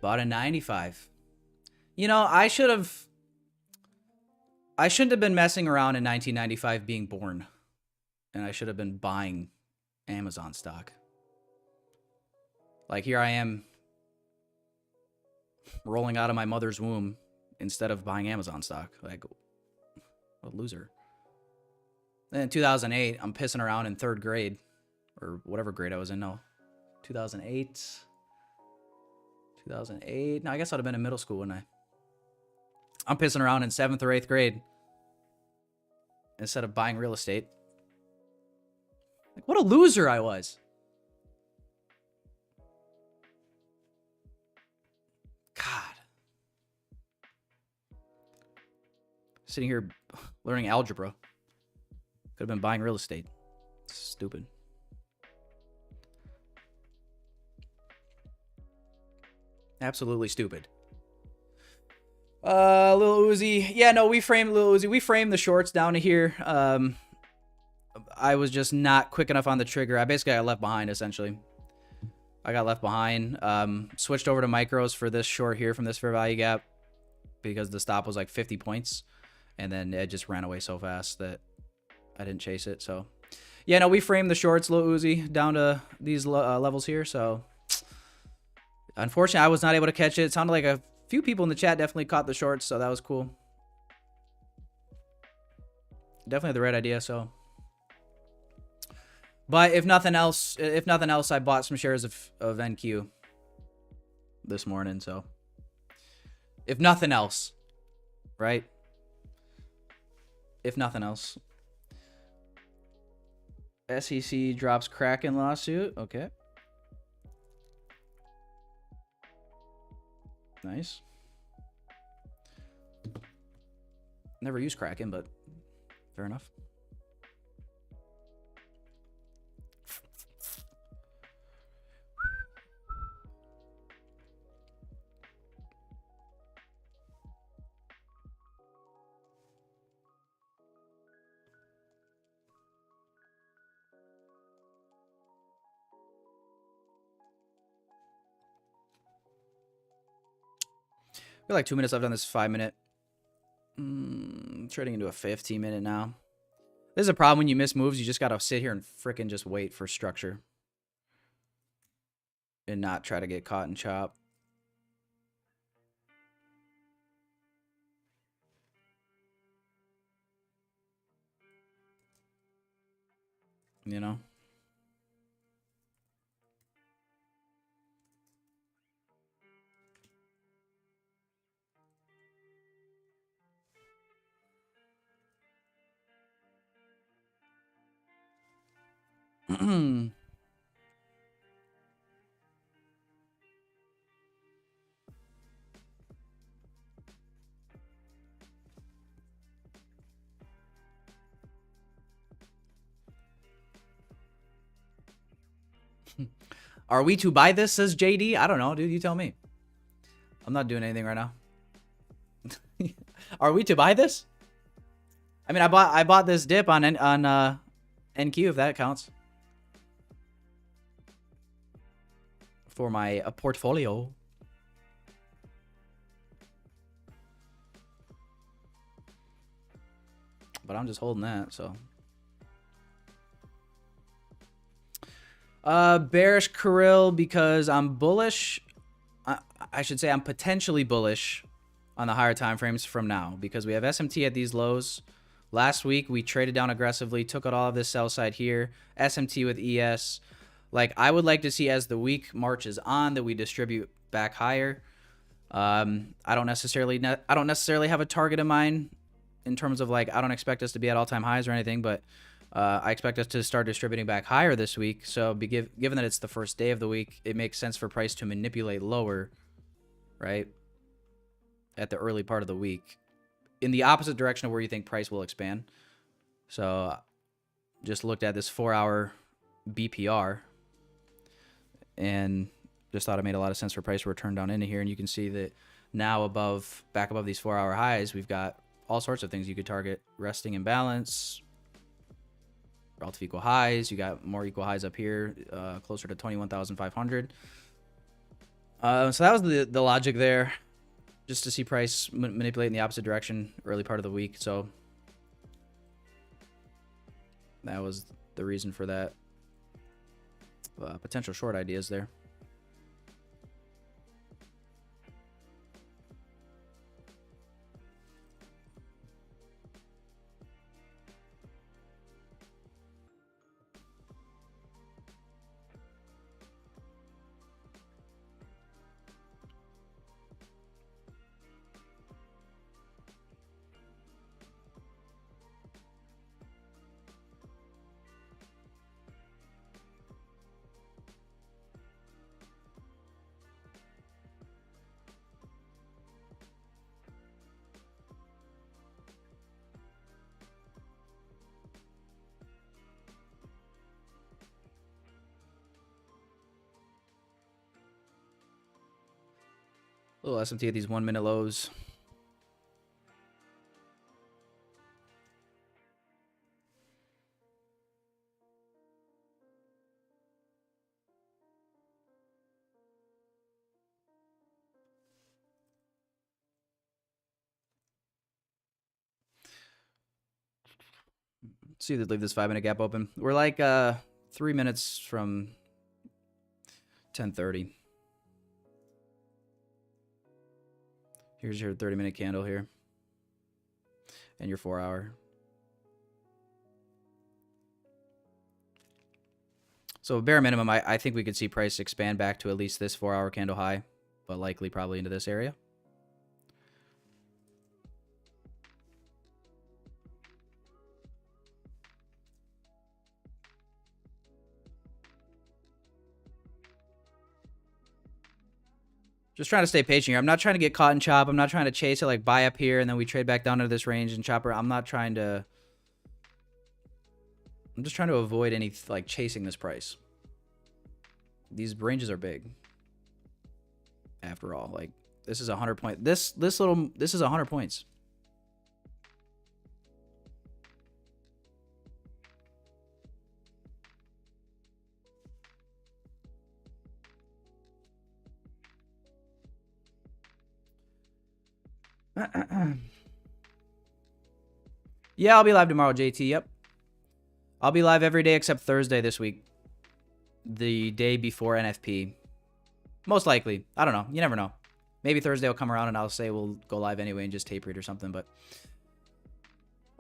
Bought a 95. You know, I shouldn't have been messing around in 1995 being born. And I should have been buying Amazon stock. Like, here I am rolling out of my mother's womb instead of buying Amazon stock. Like, what a loser. Then in 2008, I'm pissing around in 3rd grade. Or whatever grade I was in. No. 2008. 2008. No, I guess I'd have been in middle school, wouldn't I? I'm pissing around in 7th or 8th grade instead of buying real estate. Like, what a loser I was. God. Sitting here learning algebra. Could have been buying real estate. Stupid. Absolutely stupid. Lil Uzi. Yeah, no, we framed Lil Uzi. We framed the shorts down to here. I was just not quick enough on the trigger. I basically got left behind, essentially. I got left behind. Switched over to micros for this short here from this fair value gap because the stop was like 50 points. And then it just ran away so fast that I didn't chase it. So, yeah, no, we framed the shorts, Lil Uzi, down to these levels here. So, unfortunately, I was not able to catch it. It sounded like a few people in the chat definitely caught the shorts, so that was cool. Definitely the right idea, so. But if nothing else, I bought some shares of NQ this morning, so. If nothing else, right? If nothing else. SEC drops Kraken lawsuit. Okay. Nice. Never used Kraken, but fair enough. We're like 2 minutes left on this 5-minute. Trading into a 15-minute now. This is a problem when you miss moves. You just got to sit here and frickin' just wait for structure. And not try to get caught and chop. You know? Are we to buy this, says JD? I don't know, dude. You tell me. I'm not doing anything right now. Are we to buy this? I mean, I bought this dip on NQ, if that counts. For my portfolio. But I'm just holding that, so. Bearish Kirill because I'm bullish. I should say I'm potentially bullish on the higher time frames from now because we have SMT at these lows. Last week we traded down aggressively, took out all of this sell side here. SMT with ES. Like, I would like to see as the week marches on that we distribute back higher. I don't necessarily have a target in mind in terms of, like, I don't expect us to be at all-time highs or anything, but I expect us to start distributing back higher this week. So given that it's the first day of the week, it makes sense for price to manipulate lower, right, at the early part of the week in the opposite direction of where you think price will expand. So just looked at this 4-hour BPR and just thought it made a lot of sense for price to return down into here. And you can see that now back above these 4-hour highs, we've got all sorts of things you could target. Resting imbalance, relative equal highs. You got more equal highs up here, closer to 21,500. So that was the logic there, just to see price manipulate in the opposite direction early part of the week. So that was the reason for that. Potential short ideas there. Little SMT at these 1 minute lows. Let's see if they leave this 5 minute gap open. We're like 3 minutes from 10:30. Here's your 30-minute candle here. And your 4 hour. So bare minimum, I think we could see price expand back to at least this 4 hour candle high, but likely probably into this area. Just trying to stay patient here. I'm not trying to get caught and chop. I'm not trying to chase it, like buy up here and then we trade back down to this range and chop. I'm not trying to. I'm just trying to avoid any like chasing this price. These ranges are big. After all, like this is 100 point. This is 100 points. Yeah, I'll be live tomorrow, JT. Yep. I'll be live every day except Thursday this week. The day before NFP. Most likely. I don't know. You never know. Maybe Thursday will come around and I'll say we'll go live anyway and just tape read or something, but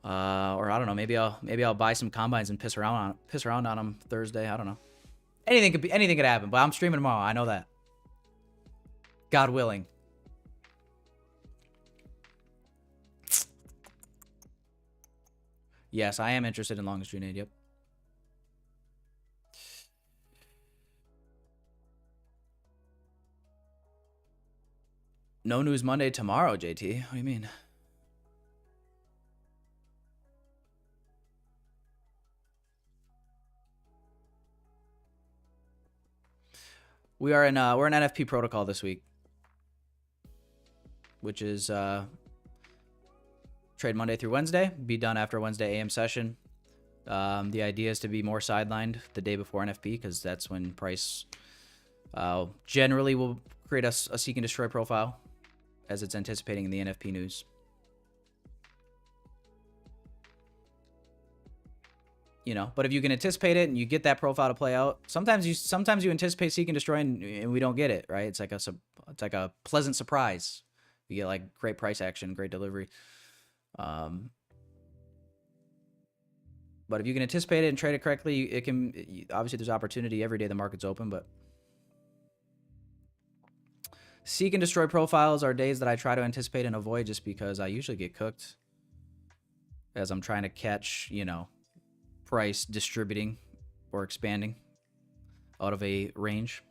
or I don't know, maybe I'll buy some combines and piss around on them Thursday. I don't know. Anything could happen, but I'm streaming tomorrow. I know that. God willing. Yes, I am interested in longest grenade. Yep. No news Monday tomorrow, JT. What do you mean? We're in NFP protocol this week, which is trade Monday through Wednesday, be done after Wednesday AM session. The idea is to be more sidelined the day before NFP because that's when price generally will create a seek and destroy profile as it's anticipating in the NFP news. You know, but if you can anticipate it and you get that profile to play out, sometimes you anticipate seek and destroy and we don't get it, right? It's like a pleasant surprise. You get like great price action, great delivery. But if you can anticipate it and trade it correctly, it can obviously there's opportunity every day the market's open, but seek and destroy profiles are days that I try to anticipate and avoid just because I usually get cooked as I'm trying to catch, you know, price distributing or expanding out of a range.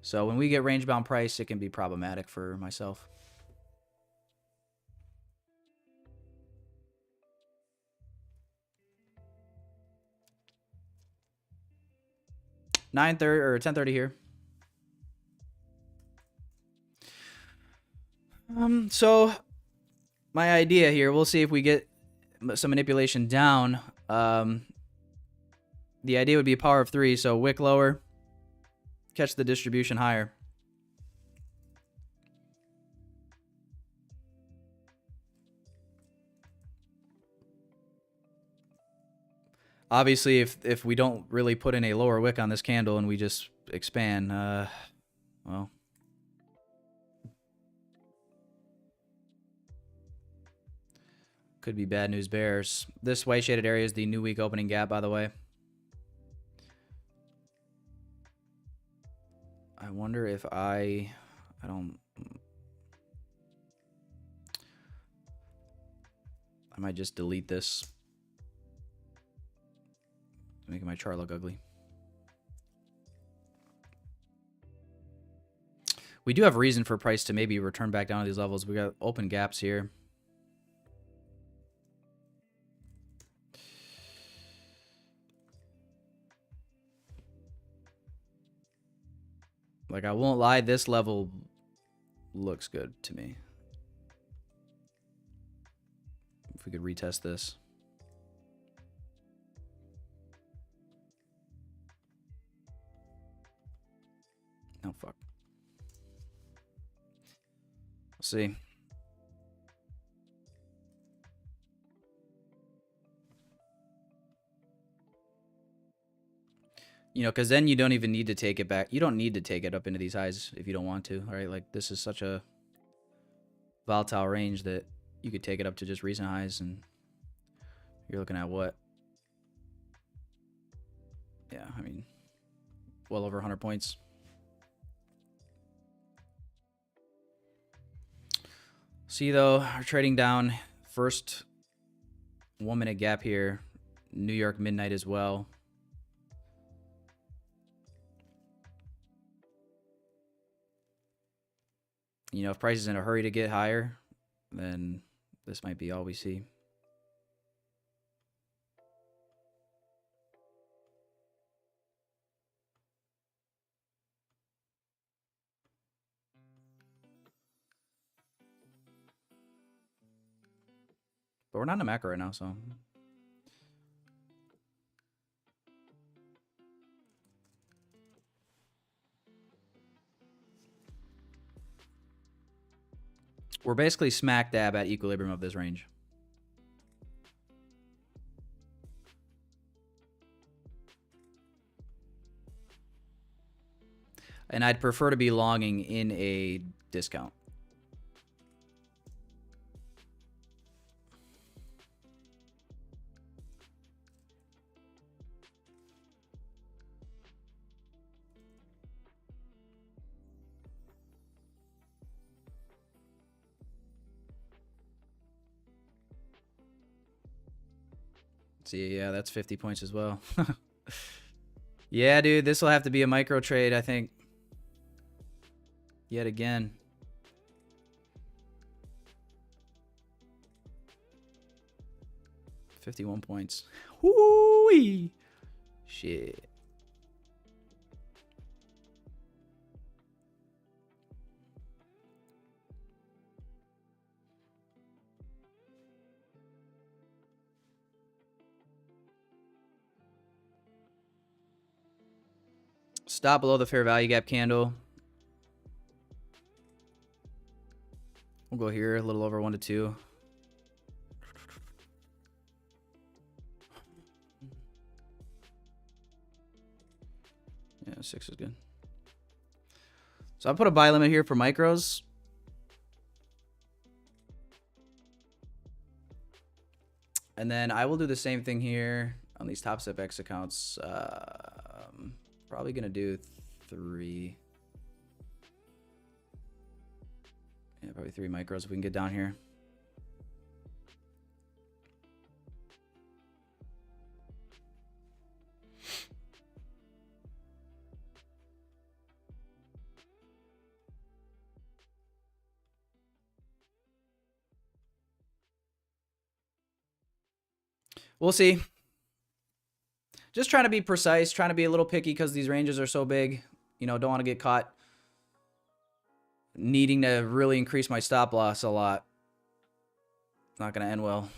So when we get range bound price, it can be problematic for myself. $9:30 or 10:30 here. So my idea here, we'll see if we get some manipulation down. The idea would be a power of 3, so wick lower, catch the distribution higher. Obviously, if we don't really put in a lower wick on this candle and we just expand, well, could be bad news bears. This white shaded area is the new week opening gap, by the way. I wonder if I might just delete this. Making my chart look ugly. We do have reason for price to maybe return back down to these levels. We got open gaps here. Like, I won't lie, this level looks good to me. If we could retest this. Oh, fuck. We'll see. You know, because then you don't even need to take it back. You don't need to take it up into these highs if you don't want to, right? Like, this is such a volatile range that you could take it up to just recent highs, and you're looking at what? Yeah, I mean, well over 100 points. See, though, we're trading down. First 1 minute gap here. New York midnight as well. You know, if price is in a hurry to get higher, then this might be all we see. But we're not in a macro right now, so... We're basically smack dab at equilibrium of this range. And I'd prefer to be longing in a discount. See, yeah, that's 50 points as well. Yeah, dude, this will have to be a micro trade, I think. Yet again. $51 points. Whoo-wee! Shit. Stop below the fair value gap candle. We'll go here a little over 1 to 2. Yeah, 6 is good. So I put a buy limit here for micros. And then I will do the same thing here on these top step X accounts. Probably gonna do 3. Yeah, probably 3 micros if we can get down here. We'll see. Just trying to be precise, trying to be a little picky because these ranges are so big. You know, don't want to get caught needing to really increase my stop loss a lot. Not going to end well.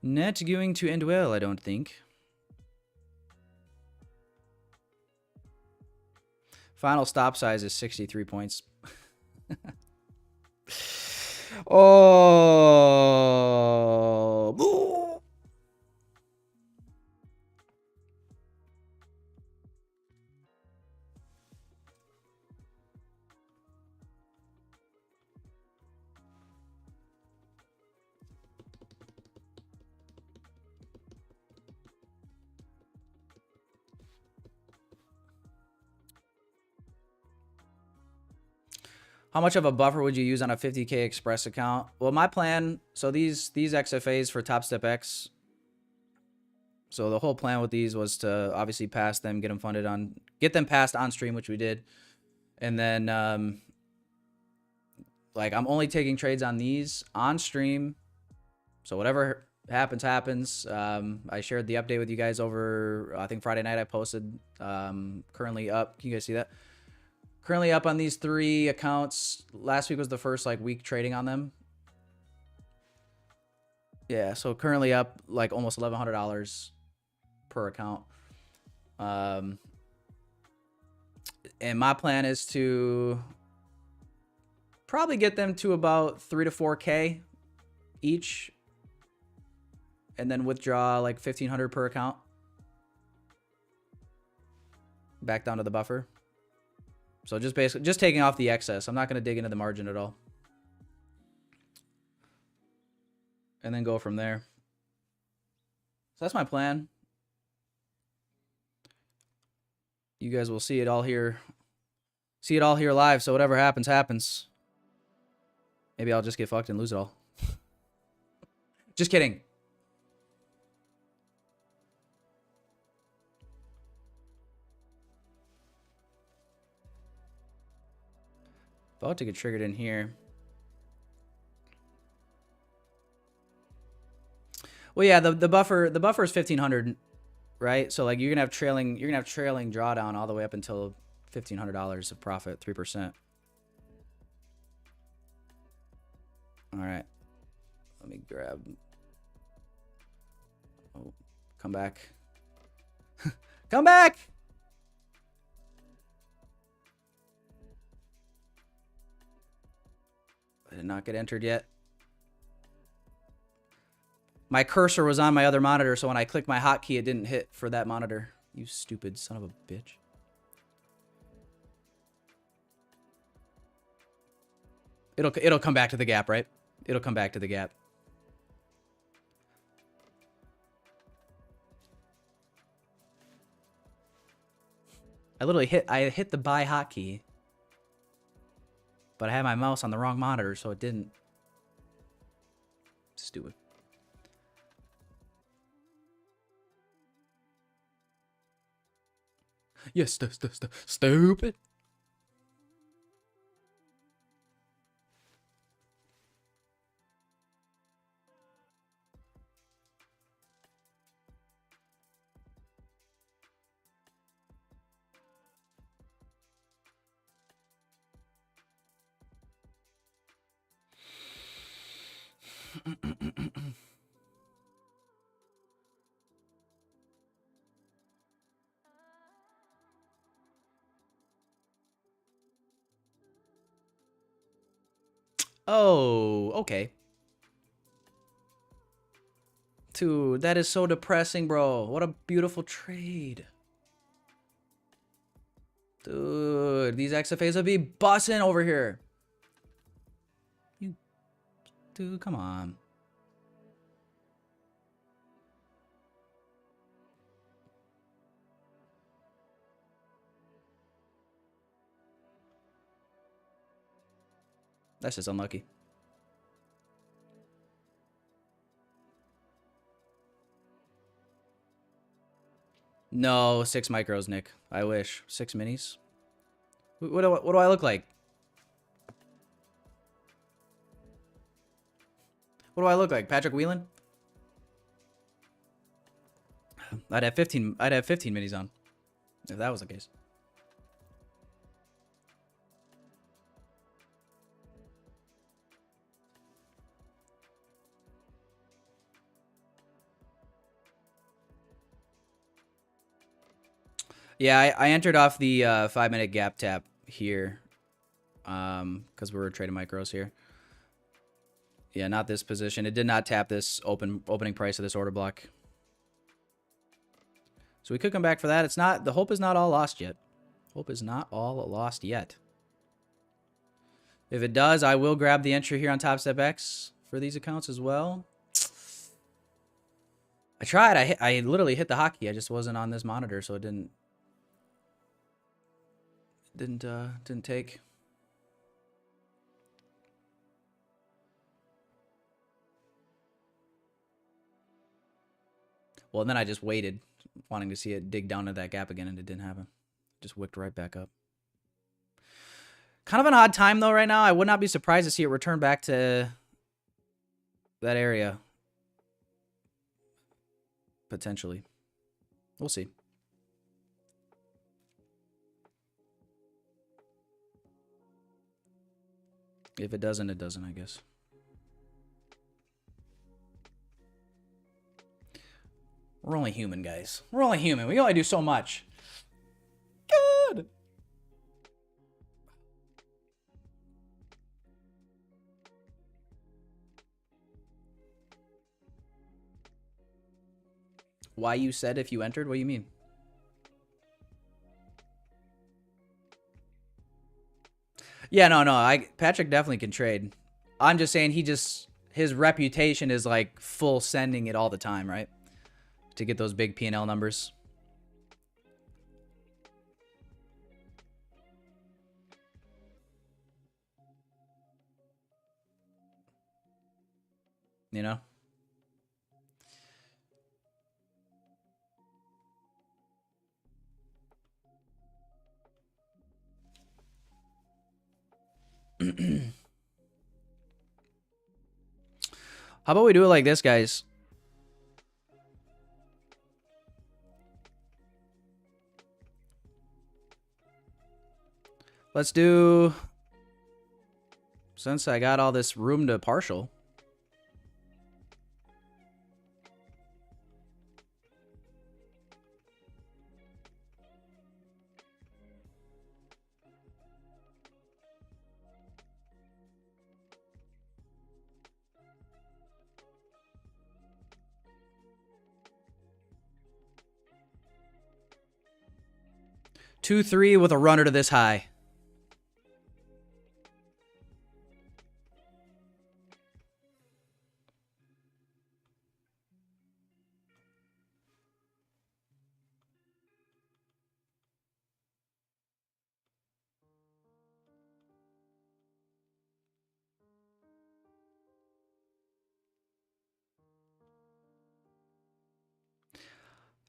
Not going to end well, I don't think. Final stop size is 63 points. Oh. Ooh. How much of a buffer would you use on a 50K Express account? Well, my plan, so these XFAs for Top Step X, so the whole plan with these was to obviously pass them, get them funded on, get them passed on stream, which we did. And then, like, I'm only taking trades on these on stream. So whatever happens, happens. I shared the update with you guys over, I think Friday night I posted, currently up. Can you guys see that? Currently up on these 3 accounts. Last week was the first like week trading on them. Yeah, so currently up like almost $1,100 per account. And my plan is to probably get them to about 3 to 4K each, and then withdraw like 1,500 per account back down to the buffer. So just basically just taking off the excess. I'm not going to dig into the margin at all. And then go from there. So that's my plan. You guys will see it all here. See it all here live. So whatever happens, happens. Maybe I'll just get fucked and lose it all. Just kidding. About to get triggered in here. Well, yeah, the buffer is 1,500, right? So like you're gonna have trailing drawdown all the way up until $1,500 of profit, 3%. All right, let me grab. Oh, come back. Come back. I did not get entered yet. My cursor was on my other monitor, so when I clicked my hotkey, it didn't hit for that monitor. You stupid son of a bitch. It'll come back to the gap, right? It'll come back to the gap. I hit the buy hotkey. But I had my mouse on the wrong monitor, so it didn't. Stupid. Yes, stupid. Oh, okay. Dude, that is so depressing, bro. What a beautiful trade. Dude, these XFAs would be bussin' over here. Dude, come on. That's just unlucky. No, 6 micros, Nick. I wish. 6 minis. What do I look like? What do I look like? Patrick Whelan? I'd have 15 minis on. If that was the case. Yeah, I entered off the 5-minute gap tap here because we were trading micros here. Yeah, not this position. It did not tap this opening price of this order block. So we could come back for that. It's not, the hope is not all lost yet. Hope is not all lost yet. If it does, I will grab the entry here on Top Step X for these accounts as well. I tried. I literally hit the hotkey. I just wasn't on this monitor, so it didn't take. Well, and then I just waited, wanting to see it dig down to that gap again, and it didn't happen. Just wicked right back up. Kind of an odd time, though, right now. I would not be surprised to see it return back to that area. Potentially. We'll see. If it doesn't, it doesn't, I guess. We're only human, guys. We're only human. We only do so much. Good. Why you said if you entered? What do you mean? Yeah, no. Patrick definitely can trade. I'm just saying his reputation is like full sending it all the time, right? To get those big P&L numbers. You know? How about we do it like this, guys? Let's do, since I got all this room to partial. Two, 3 with a runner to this high.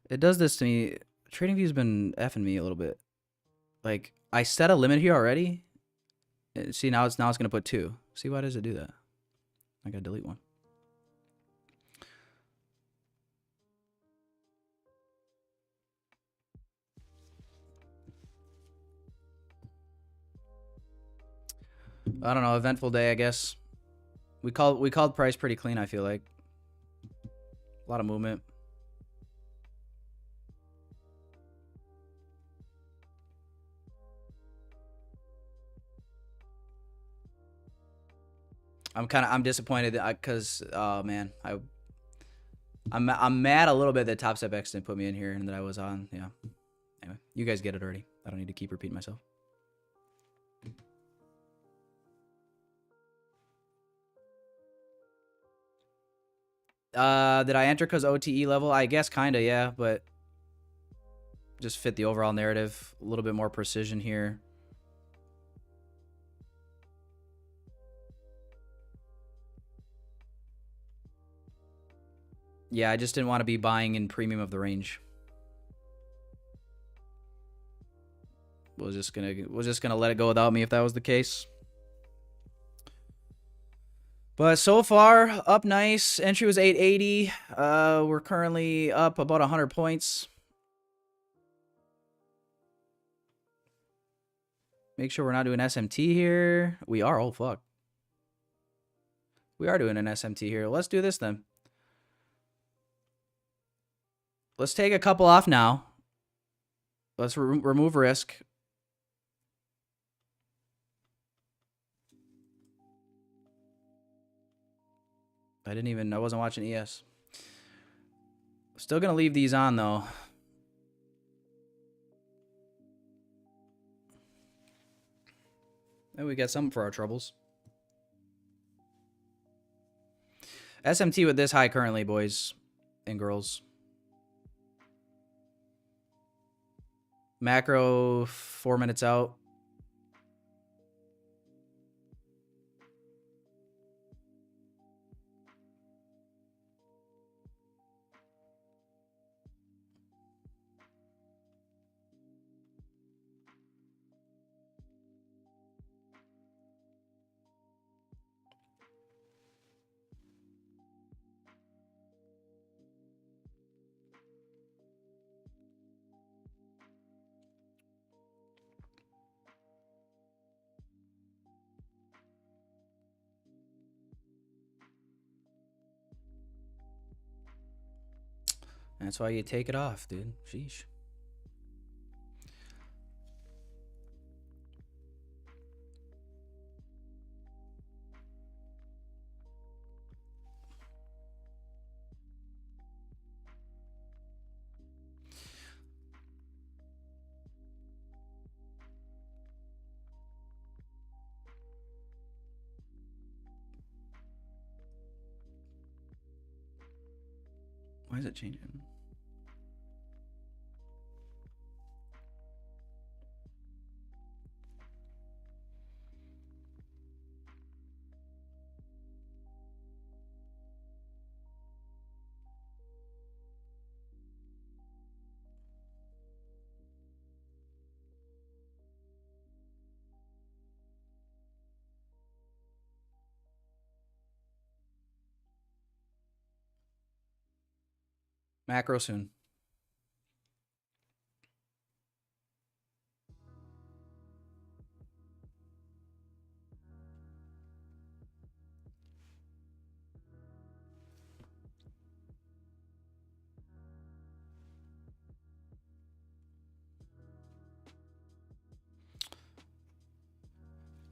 It does this to me. TradingView's been effing me a little bit. Like, I set a limit here already. See, now it's gonna put 2. See, why does it do that? I gotta delete one. I don't know, eventful day, I guess. We called price pretty clean, I feel like. A lot of movement. I'm disappointed because oh man, I'm mad a little bit that Top Step X didn't put me in here and that I was on. Yeah. Anyway, you guys get it already. I don't need to keep repeating myself. Did I enter because OTE level? I guess kinda, yeah, but just fit the overall narrative. A little bit more precision here. Yeah, I just didn't want to be buying in premium of the range. Was just gonna let it go without me if that was the case. But so far, up nice. Entry was 880. We're currently up about 100 points. Make sure we're not doing SMT here. We are. Oh, fuck. We are doing an SMT here. Let's do this then. Let's take a couple off now. Let's remove risk. I wasn't watching ES. Still going to leave these on though. And we got something for our troubles. SMT with this high currently, boys and girls. Macro 4 minutes out. That's why you take it off, dude. Sheesh. Why is it changing? Macro soon.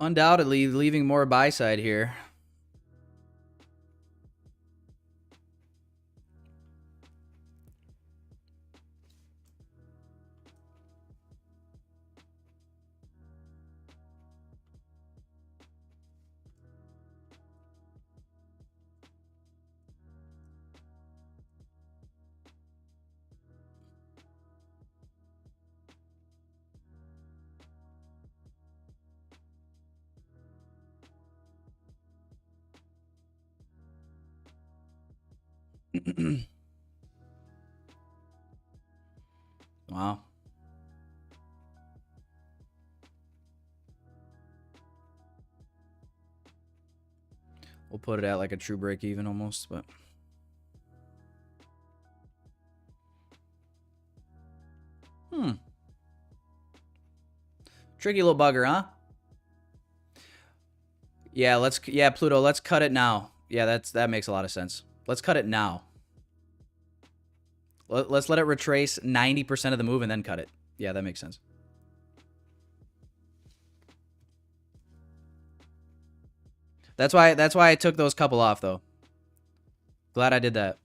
Undoubtedly leaving more buy side here. Wow. We'll put it at like a true break even almost, but tricky little bugger, huh? Yeah, Pluto, let's cut it now. Yeah, that makes a lot of sense. Let's cut it now. Let's let it retrace 90% of the move and then cut it. Yeah, that makes sense. That's why I took those couple off though. Glad I did that.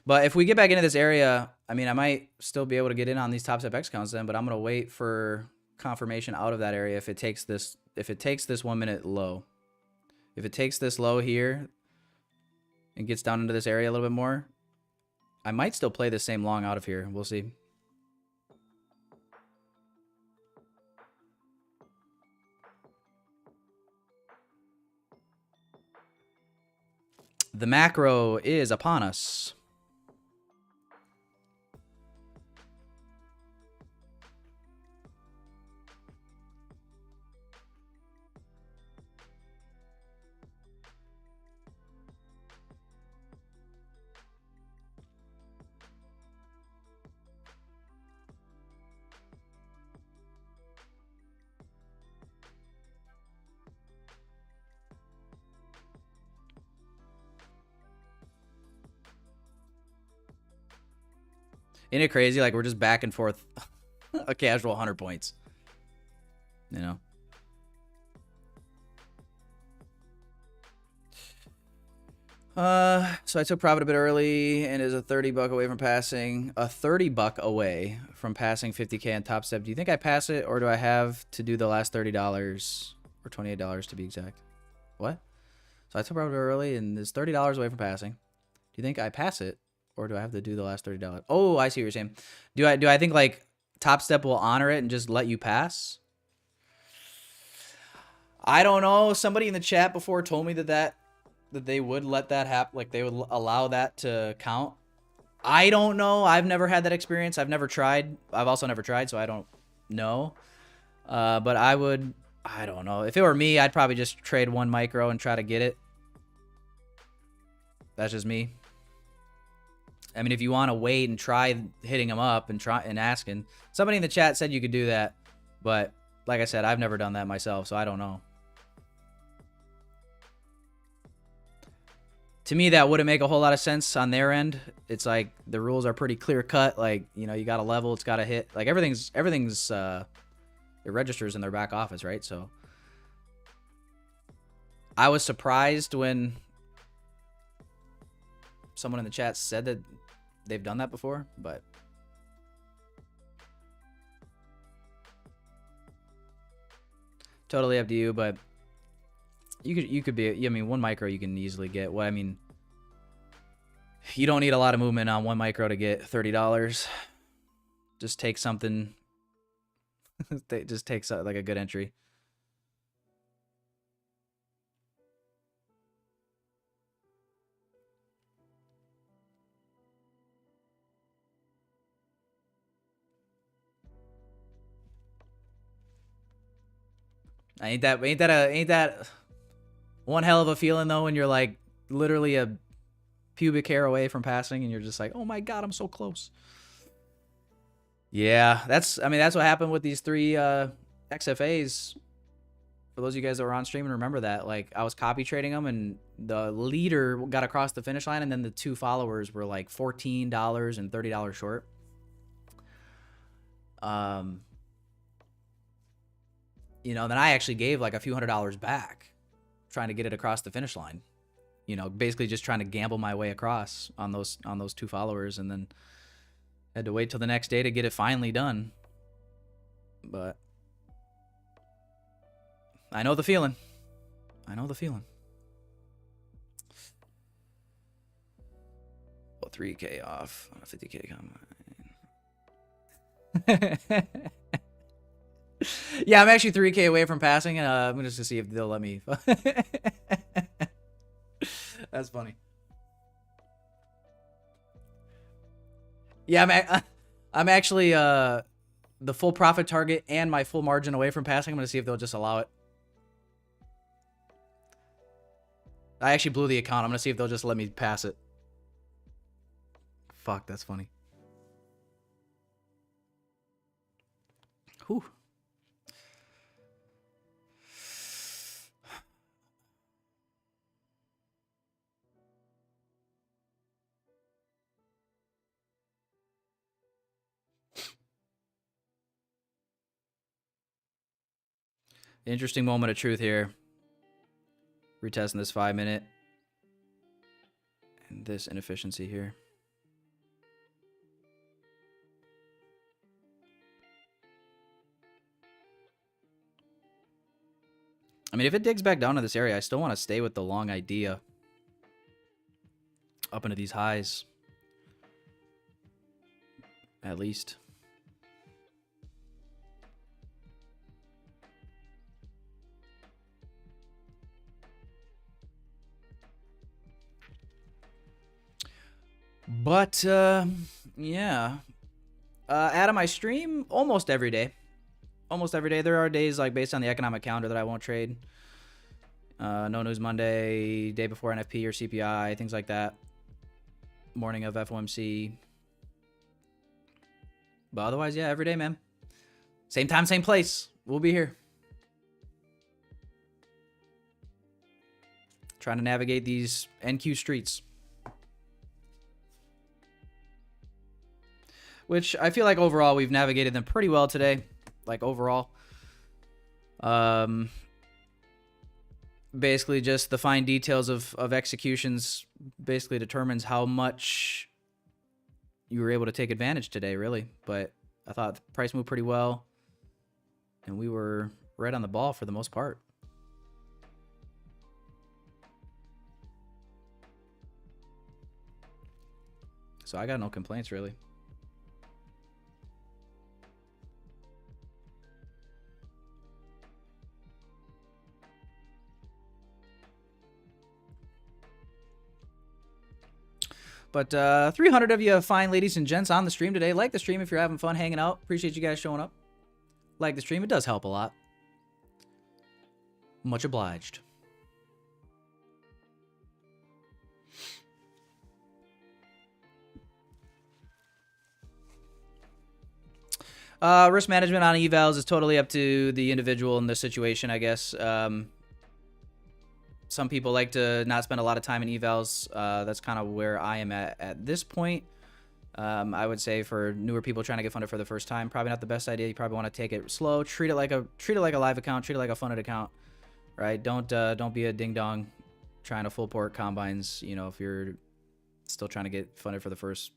But if we get back into this area, I mean, I might still be able to get in on these top step X counts then, but I'm going to wait for confirmation out of that area if it takes this 1 minute low. If it takes this low here and gets down into this area a little bit more, I might still play the same long out of here. We'll see. The macro is upon us. Isn't it crazy? Like, we're just back and forth a casual 100 points. You know? So I took profit a bit early and is a 30 buck away from passing. A 30 buck away from passing 50K on Top Step. Do you think I pass it, or do I have to do the last $30 or $28 to be exact? What? So I took profit early and is $30 away from passing. Do you think I pass it, or do I have to do the last $30? Oh, I see what you're saying. Do I think like Top Step will honor it and just let you pass? I don't know. Somebody in the chat before told me that they would let that happen, like they would allow that to count. I don't know. I've never had that experience. I've never tried. I've also never tried, so I don't know. But I don't know. If it were me, I'd probably just trade one micro and try to get it. That's just me. I mean, if you want to wait and try hitting them up and asking. Somebody in the chat said you could do that, but like I said, I've never done that myself, so I don't know. To me, that wouldn't make a whole lot of sense on their end. It's like the rules are pretty clear cut. Like, you know, you got to level, it's got to hit. Like everything's it registers in their back office, right? So I was surprised when someone in the chat said that they've done that before, but totally up to you. But you could be, I mean, one micro you can easily get. What I mean, you don't need a lot of movement on one micro to get $30. Just take something. Just takes like a good entry. Ain't that one hell of a feeling though, when you're like literally a pubic hair away from passing and you're just like, oh my god, I'm so close. Yeah, that's what happened with these 3 XFAs. For those of you guys that were on stream and remember that, like I was copy trading them and the leader got across the finish line and then the 2 followers were like $14 and $30 short. You know, then I actually gave like a few $100s back trying to get it across the finish line. You know, basically just trying to gamble my way across on those 2 followers, and then had to wait till the next day to get it finally done. But I know the feeling. I know the feeling. Well, 3K off on a 50K combine. Yeah, I'm actually 3K away from passing. I'm just gonna see if they'll let me. That's funny. Yeah, I'm actually the full profit target and my full margin away from passing. I'm gonna see if they'll just allow it. I actually blew the account. I'm gonna see if they'll just let me pass it. Fuck, that's funny. Whew. Interesting moment of truth here. Retesting this 5-minute and this inefficiency here. I mean, if it digs back down to this area, I still want to stay with the long idea up into these highs. At least. But, yeah. Adam, I stream almost every day. Almost every day. There are days, like, based on the economic calendar that I won't trade. No News Monday, day before NFP or CPI, things like that. Morning of FOMC. But otherwise, yeah, every day, man. Same time, same place. We'll be here. Trying to navigate these NQ streets. which I feel like overall we've navigated them pretty well today. Like overall. Basically just the fine details of executions basically determines how much you were able to take advantage today, really. But I thought the price moved pretty well, and we were right on the ball for the most part. So I got no complaints, really. But 300 of you fine ladies and gents on the stream today. Like the stream if you're having fun hanging out. Appreciate you guys showing up. Like the stream. It does help a lot. Much obliged. Risk management on evals is totally up to the individual in this situation, I guess. Some people like to not spend a lot of time in evals. That's kind of where I am at this point. I would say for newer people trying to get funded for the first time, probably not the best idea. You probably want to take it slow. Treat it like a live account. Treat it like a funded account, right? Don't be a ding dong trying to full port combines. You know, if you're still trying to get funded for the first,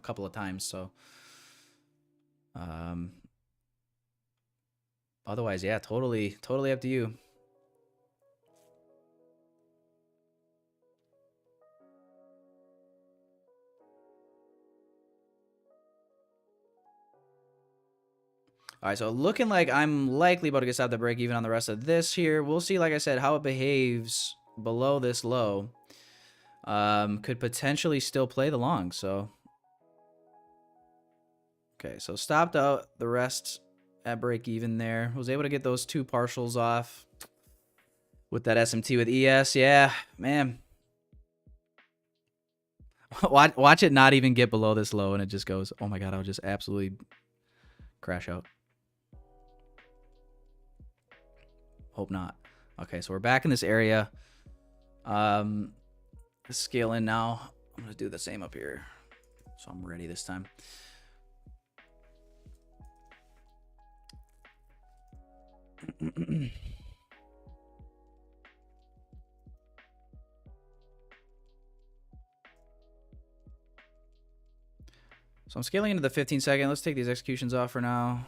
couple of times. So, otherwise, yeah, totally up to you. All right, so looking like I'm likely about to get stopped at break even on the rest of this here. We'll see, like I said, how it behaves below this low. Could potentially still play the long, so. Okay, so stopped out the rest at break even there. Was able to get those two partials off with that SMT with ES. Yeah, man. Watch it not even get below this low, and it just goes, oh my God, I'll just absolutely crash out. Hope not. Okay, so we're back in this area. Scale in now. I'm gonna do the same up here, so I'm ready this time. So I'm scaling into the 15 second. Let's take these executions off for now.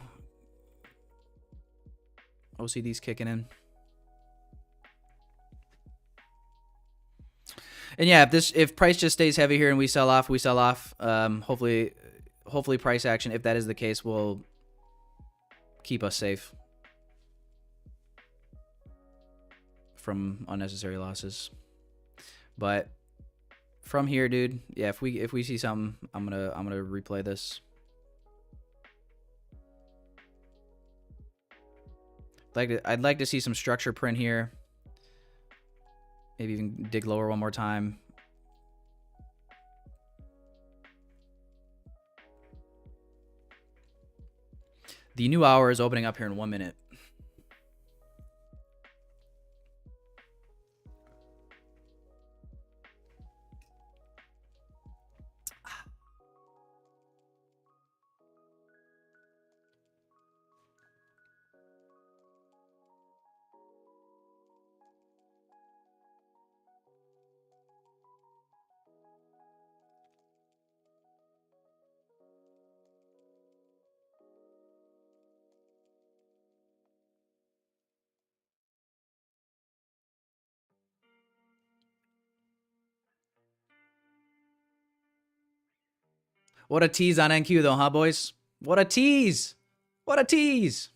OCD's kicking in. And yeah, if price just stays heavy here and we sell off, we sell off. Hopefully price action, if that is the case, will keep us safe from unnecessary losses. But from here, dude, yeah, if we see something, I'm gonna replay this. I'd like to see some structure print here. Maybe even dig lower one more time. The new hour is opening up here in 1 minute. What a tease on NQ though, huh, boys? What a tease! What a tease!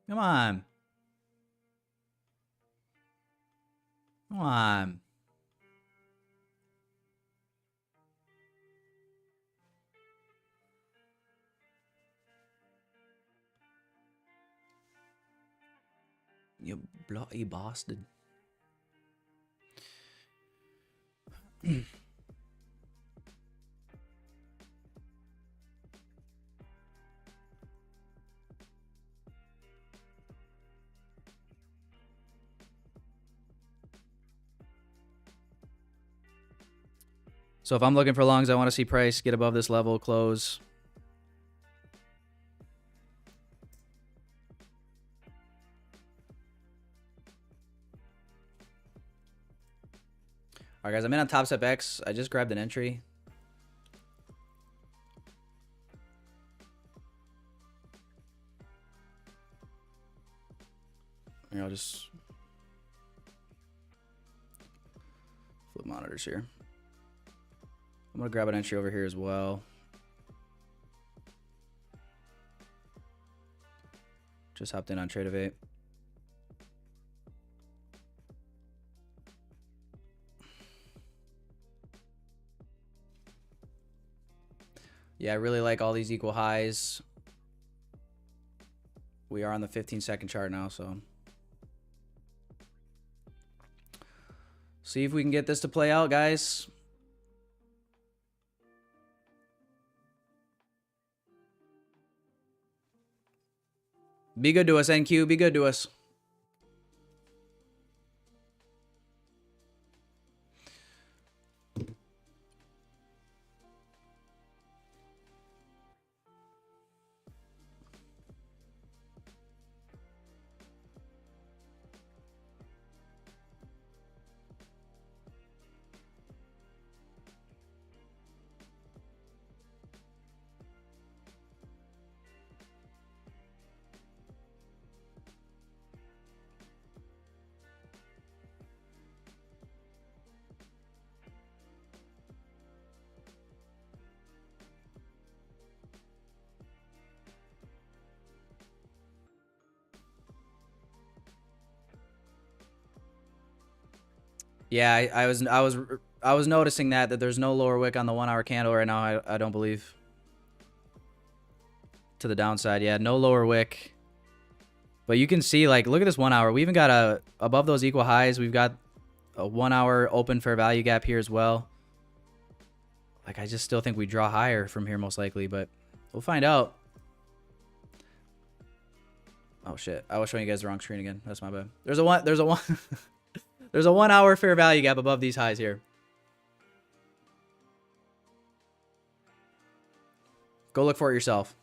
Come on. Come on. You bloody bastard. So if I'm looking for longs, I want to see price get above this level, close. All right, guys, I'm in on Top Step X. I just grabbed an entry. Here, I'll just flip monitors here. I'm going to grab an entry over here as well. Just hopped in on Tradeovate. Yeah, I really like all these equal highs. We are on the 15-second chart now, so see if we can get this to play out, guys. Be good to us, NQ. Be good to us. Yeah, I was noticing that there's no lower wick on the 1 hour candle right now. I don't believe. To the downside, yeah, no lower wick. But you can see, like, look at this 1 hour. We even got above those equal highs. We've got a 1 hour open fair value gap here as well. Like, I just still think we draw higher from here most likely, but we'll find out. Oh shit! I was showing you guys the wrong screen again. That's my bad. There's a one. There's a 1 hour fair value gap above these highs here. Go look for it yourself.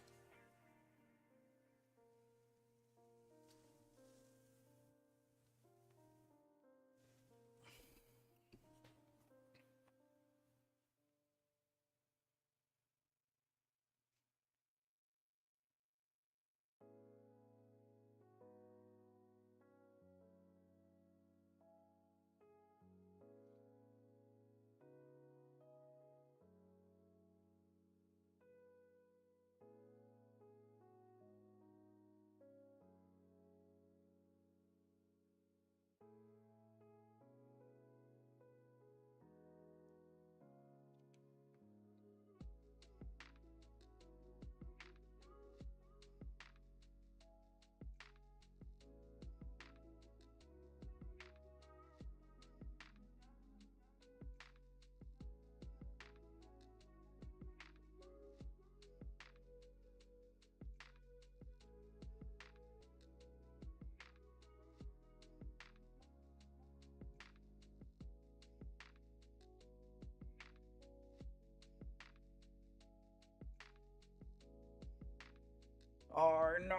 Oh, no.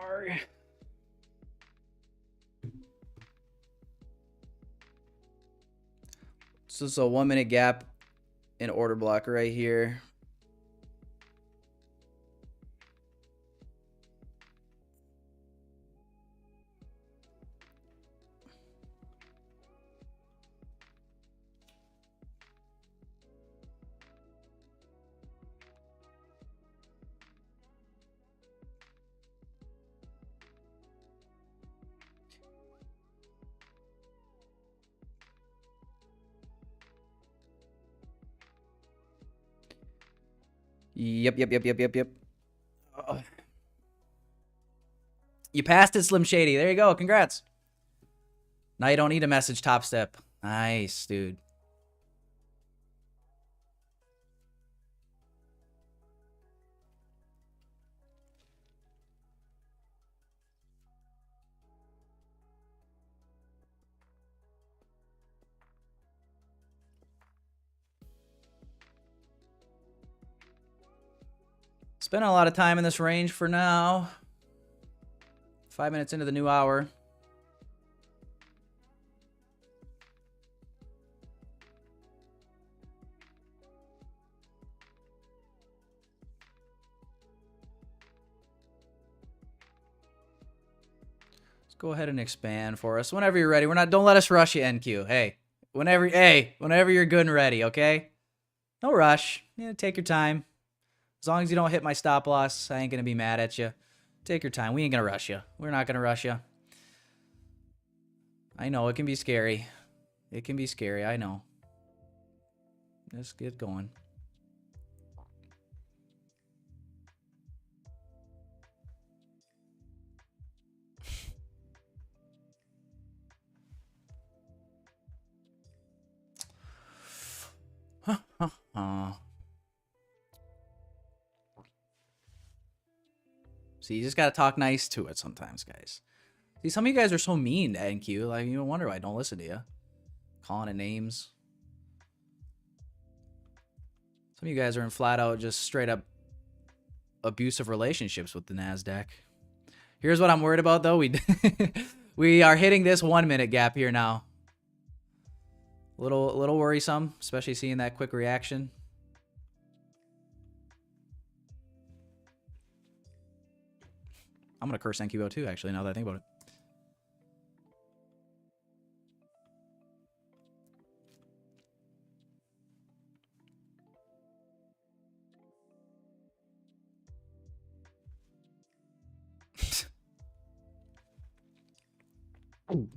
So it's a 1 minute gap in order block right here. Yep. Oh. You passed it, Slim Shady. There you go. Congrats. Now you don't need a message Top Step. Nice, dude. Spending a lot of time in this range for now. 5 minutes into the new hour. Go ahead and expand for us whenever you're ready. Don't let us rush you, NQ. Hey, whenever you're good and ready, okay? No rush. Yeah, take your time. As long as you don't hit my stop loss, I ain't gonna be mad at you. Take your time. We ain't gonna rush you. We're not gonna rush you. I know it can be scary. It can be scary. I know. Let's get going. See, you just gotta talk nice to it sometimes, guys. See, some of you guys are so mean to NQ. Like, you wonder why I don't listen to you. Calling it names. Some of you guys are in flat out just straight up abusive relationships with the NASDAQ. Here's what I'm worried about, though. We are hitting this 1 minute gap here now. A little worrisome, especially seeing that quick reaction. I'm gonna curse NQO too, actually, now that I think about it. Ooh.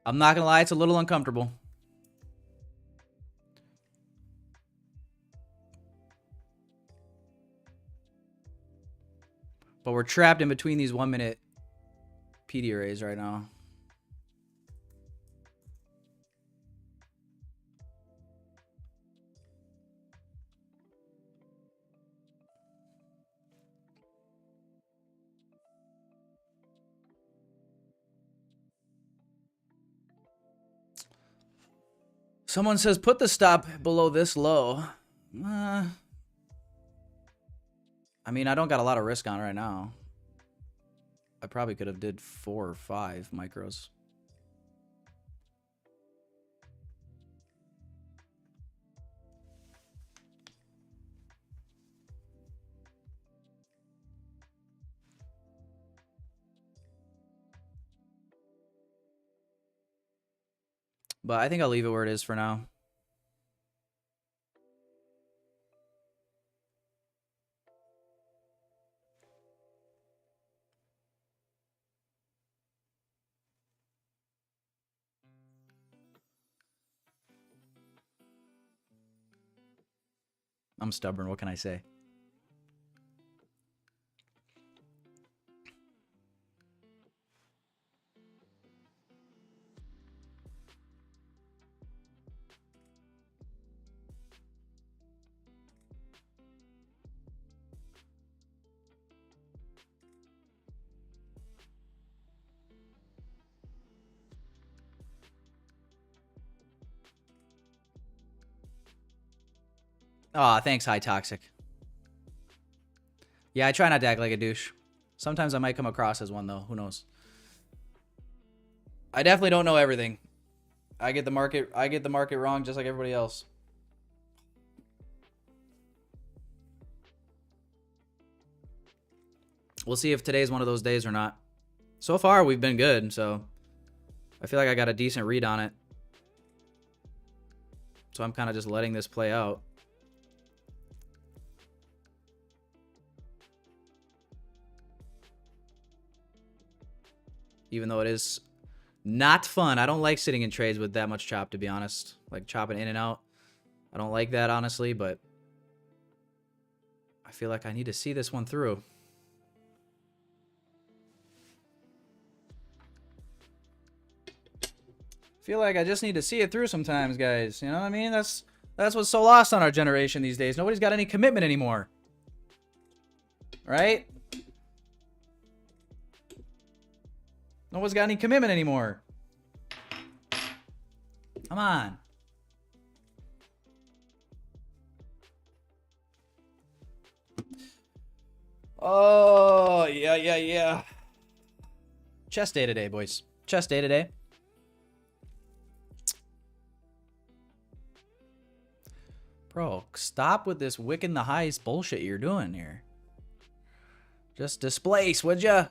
I'm not gonna lie, it's a little uncomfortable. But we're trapped in between these 1 minute PD arrays right now. Someone says, put the stop below this low. I mean, I don't got a lot of risk on right now. I probably could have did 4 or 5 micros. But I think I'll leave it where it is for now. I'm stubborn. What can I say? Aw, thanks, High Toxic. Yeah, I try not to act like a douche. Sometimes I might come across as one, though. Who knows? I definitely don't know everything. I get the market wrong just like everybody else. We'll see if today's one of those days or not. So far, we've been good, so I feel like I got a decent read on it. So I'm kind of just letting this play out. Even though it is not fun. I don't like sitting in trades with that much chop, to be honest. Like chopping in and out. I don't like that, honestly, but I feel like I need to see this one through. Feel like I just need to see it through sometimes, guys. You know what I mean? That's what's so lost on our generation these days. Nobody's got any commitment anymore. right? No one's got any commitment anymore. Come on. Oh, yeah. Chest day today, boys. Chest day today. Bro, stop with this wicking the highest bullshit you're doing here. Just displace, would ya?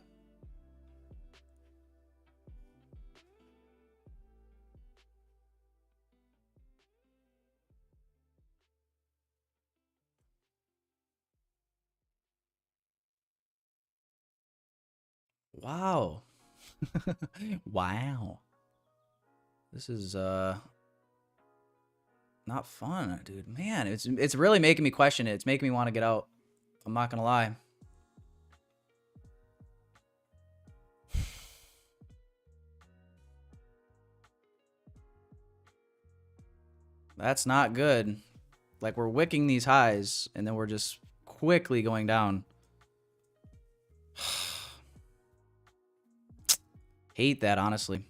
Wow. Wow. This is not fun, dude. Man, it's really making me question it. It's making me want to get out. I'm not gonna lie. That's not good. Like, we're wicking these highs and then we're just quickly going down. Hate that, honestly.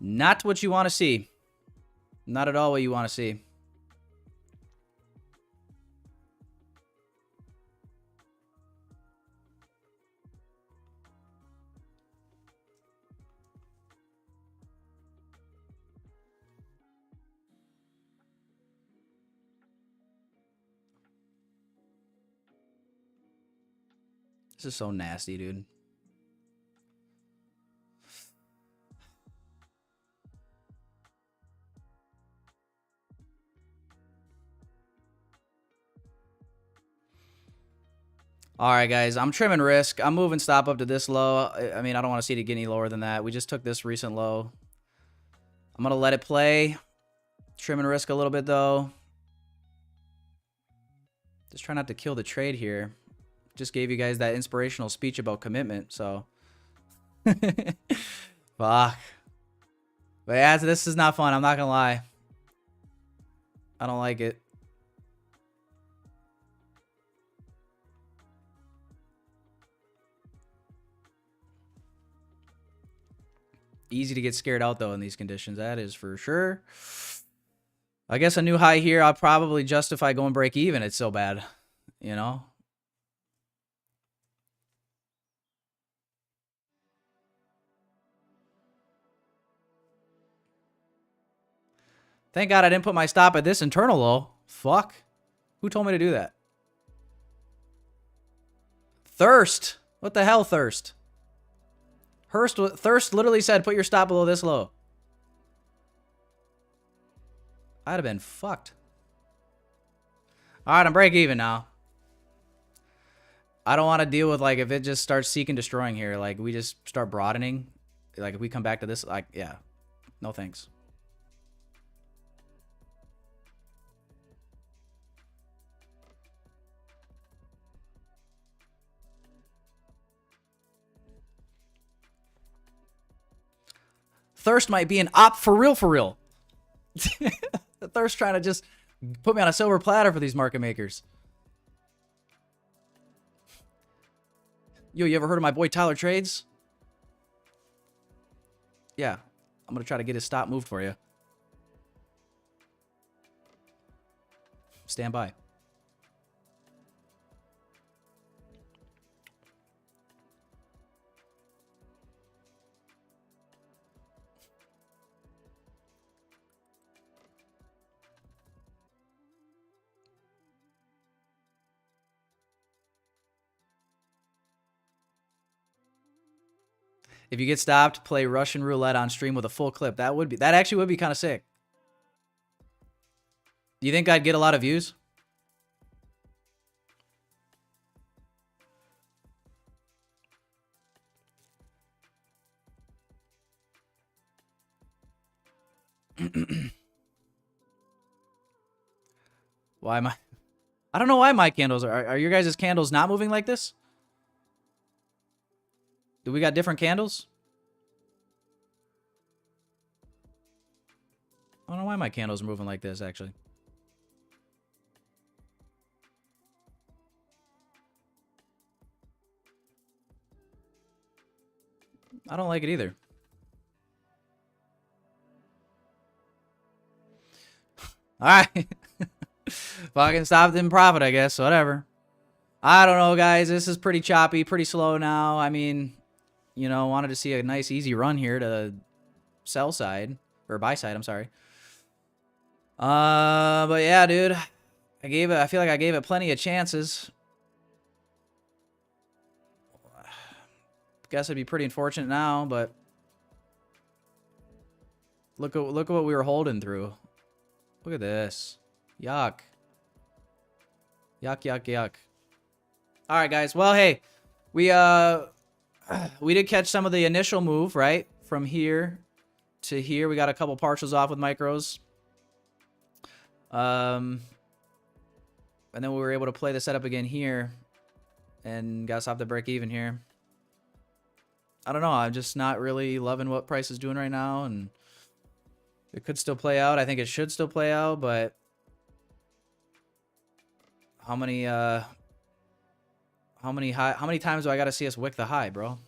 Not what you want to see. Not at all what you want to see. This is so nasty, dude. All right, guys, I'm trimming risk. I'm moving stop up to this low. I mean, I don't want to see it get any lower than that. We just took this recent low. I'm going to let it play. Trimming risk a little bit, though. Just try not to kill the trade here. Just gave you guys that inspirational speech about commitment, so. Fuck. But yeah, this is not fun. I'm not going to lie. I don't like it. Easy to get scared out, though, in these conditions. That is for sure. I guess a new high here, I'll probably justify going break even. It's so bad, you know? Thank God I didn't put my stop at this internal low. Fuck. Who told me to do that? Thirst. What the hell, Thirst? Thirst literally said, put your stop below this low. I'd have been fucked. All right, I'm break even now. I don't want to deal with, like, if it just starts seeking destroying here. Like, we just start broadening. Like, if we come back to this, like, yeah. No thanks. Thirst might be an op for real, for real. The Thirst trying to just put me on a silver platter for these market makers. Yo, you ever heard of my boy Tyler Trades? Yeah, I'm going to try to get his stop moved for you. Stand by. If you get stopped, play Russian roulette on stream with a full clip. That actually would be kind of sick. Do you think I'd get a lot of views? Why am I don't know why my candles are your guys' candles not moving like this? Do we got different candles? I don't know why my candles are moving like this, actually. I don't like it either. All right. Fucking stopped in profit, I guess. Whatever. I don't know, guys. This is pretty choppy, pretty slow now. I mean, you know, wanted to see a nice, easy run here to sell side. Or buy side, I'm sorry. But yeah, dude. I feel like I gave it plenty of chances. Guess it'd be pretty unfortunate now, but look at what we were holding through. Look at this. Yuck. Yuck, yuck, yuck. All right, guys. Well, hey, we did catch some of the initial move, right? From here to here. We got a couple partials off with micros. And then we were able to play the setup again here and got us off the break even here. I don't know. I'm just not really loving what price is doing right now, and it could still play out. I think it should still play out, but how many times do I got to see us wick the high, bro?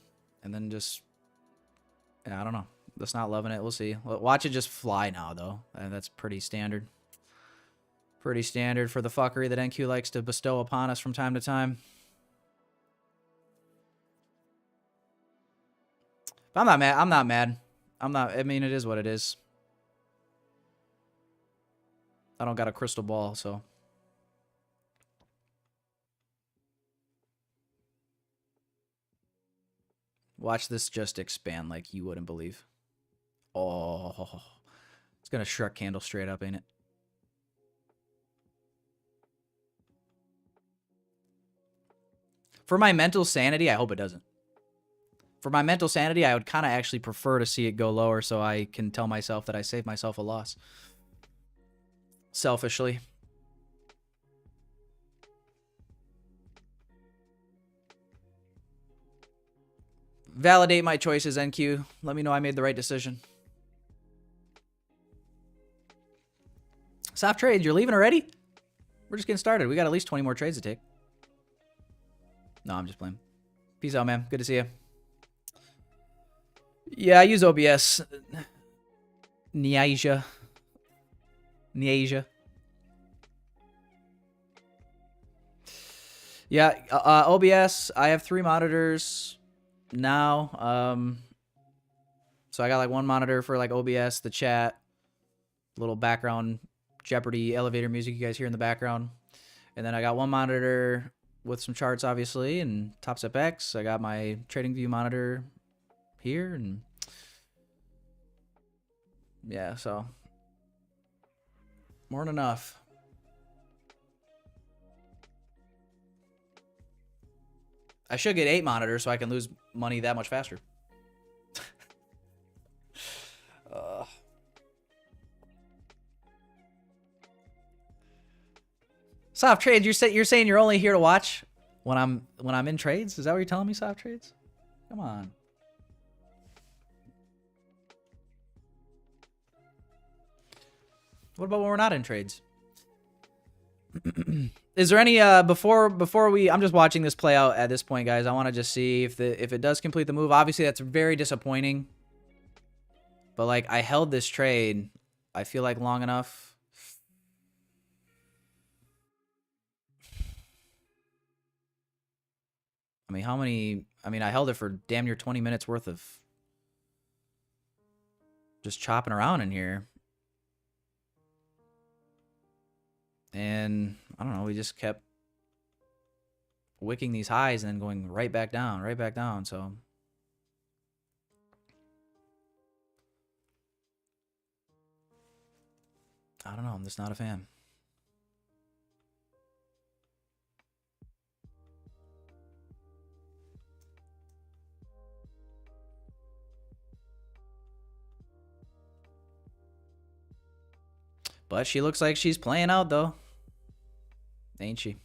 And then just, yeah, I don't know. Just not loving it. We'll see. Watch it just fly now, though. That's pretty standard. Pretty standard for the fuckery that NQ likes to bestow upon us from time to time. I'm not mad. I'm not mad. I mean, it is what it is. I don't got a crystal ball, so. Watch this just expand like you wouldn't believe. Oh. It's going to Shrek candle straight up, ain't it? For my mental sanity, I hope it doesn't. For my mental sanity, I would kind of actually prefer to see it go lower so I can tell myself that I saved myself a loss. Selfishly. Validate my choices, NQ. Let me know I made the right decision. Soft trades, you're leaving already? We're just getting started. We got at least 20 more trades to take. No, I'm just playing. Peace out, man. Good to see you. Yeah, I use OBS. Niasia. Yeah, OBS. I have 3 monitors now. So I got like one monitor for like OBS, the chat, little background Jeopardy elevator music you guys hear in the background. And then I got one monitor with some charts, obviously, and Top Step X. I got my TradingView monitor here, and yeah, so more than enough. I should get 8 monitors so I can lose money that much faster. Soft trades, you're saying you're only here to watch when I'm in trades? Is that what you're telling me, soft trades? Come on. What about when we're not in trades? Is there any before we? I'm just watching this play out at this point, guys. I want to just see if it does complete the move. Obviously, that's very disappointing. But like, I held this trade, I feel like, long enough. I mean, how many? I mean, I held it for damn near 20 minutes worth of just chopping around in here. And I don't know, we just kept wicking these highs and then going right back down, so. I don't know, I'm just not a fan. But she looks like she's playing out, though. Ain't she?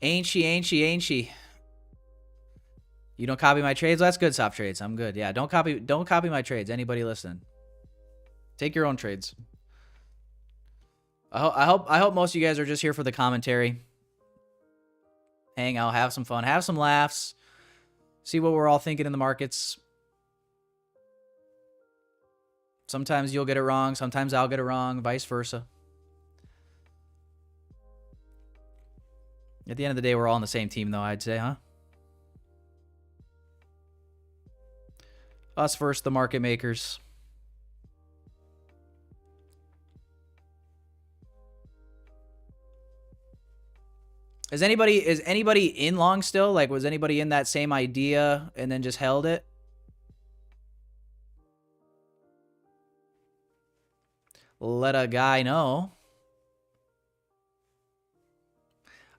Ain't she? You don't copy my trades? Well, that's good, soft trades. I'm good. Yeah, don't copy my trades. Anybody listening? Take your own trades. I hope most of you guys are just here for the commentary. Hang out, have some fun, have some laughs, see what we're all thinking in the markets. Sometimes you'll get it wrong, sometimes I'll get it wrong, vice versa. At the end of the day, we're all on the same team, though, I'd say, huh? Us versus the market makers. Is anybody in long still? Like, was anybody in that same idea and then just held it? Let a guy know.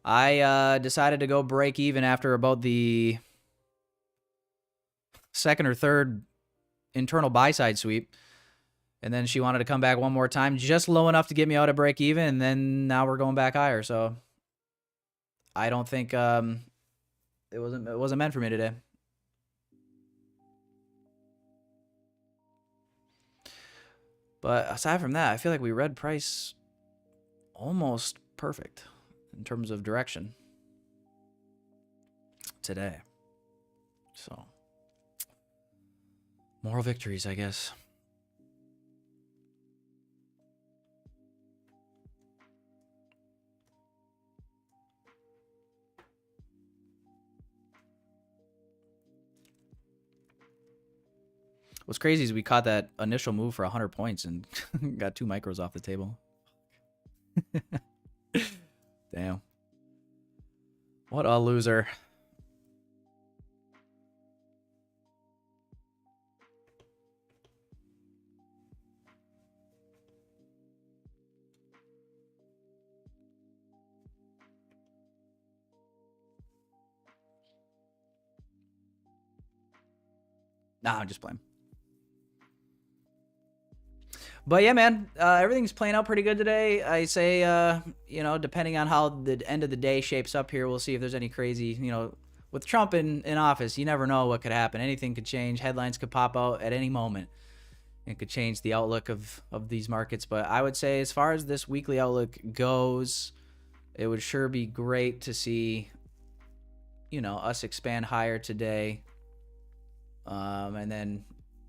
I decided to go break even after about the second or third internal buy side sweep. And then she wanted to come back one more time, just low enough to get me out of break even. And then now we're going back higher. So I don't think it wasn't meant for me today. But aside from that, I feel like we read price almost perfect in terms of direction today. So moral victories, I guess. What's crazy is we caught that initial move for 100 points and got 2 micros off the table. Damn. What a loser. Nah, I'm just playing. But yeah, man, everything's playing out pretty good today. I say, you know, depending on how the end of the day shapes up here, we'll see if there's any crazy, you know, with Trump in office, you never know what could happen. Anything could change. Headlines could pop out at any moment. It could change the outlook of these markets. But I would say as far as this weekly outlook goes, it would sure be great to see, you know, us expand higher today. And then,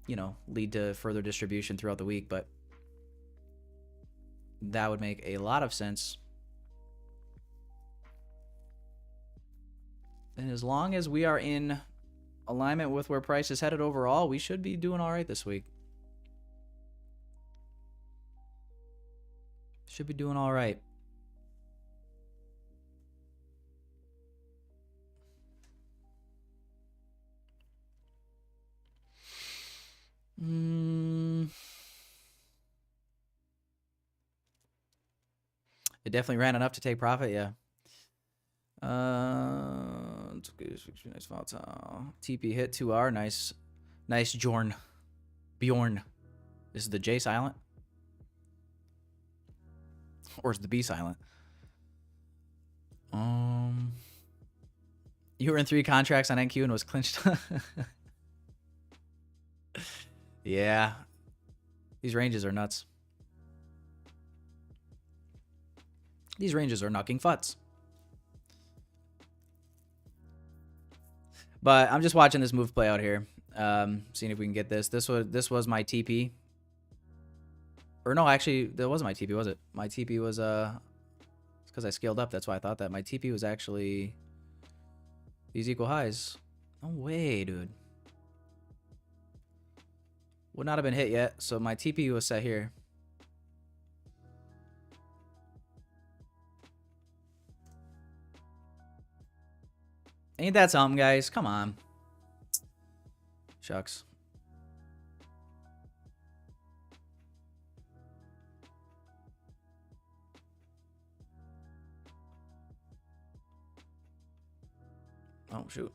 you know, lead to further distribution throughout the week. But that would make a lot of sense. And as long as we are in alignment with where price is headed overall, we should be doing all right this week. Should be doing all right. It definitely ran enough to take profit, yeah. Nice volatile. TP hit 2R, nice Bjorn. Is the J silent? Or is the B silent? You were in 3 contracts on NQ and was clinched. Yeah. These ranges are nuts. These ranges are knocking futs. But I'm just watching this move play out here. Seeing if we can get this. This was my TP. Or no, actually, that wasn't my TP, was it? My TP was it's because I scaled up. That's why I thought that. My TP was actually these equal highs. No way, dude. Would not have been hit yet, so my TP was set here. Ain't that something, guys? Come on. Shucks. Oh, shoot.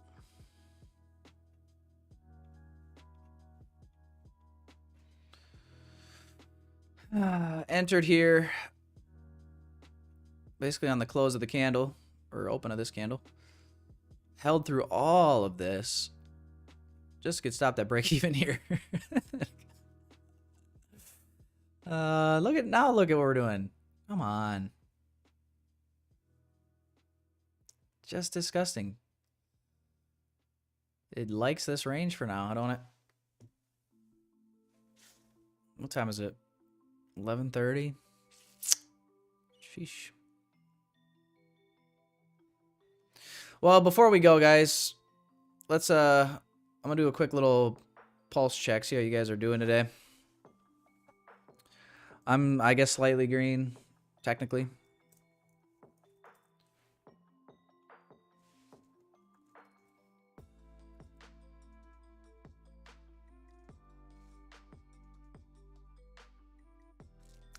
Entered here. Basically on the close of the candle, or open of this candle. Held through all of this. Just to get stopped at break even here. Look at what we're doing. Come on. Just disgusting. It likes this range for now, don't it? What time is it? 11:30. Sheesh. Well, before we go, guys, let's I'm gonna do a quick little pulse check, see how you guys are doing today. I guess slightly green, technically.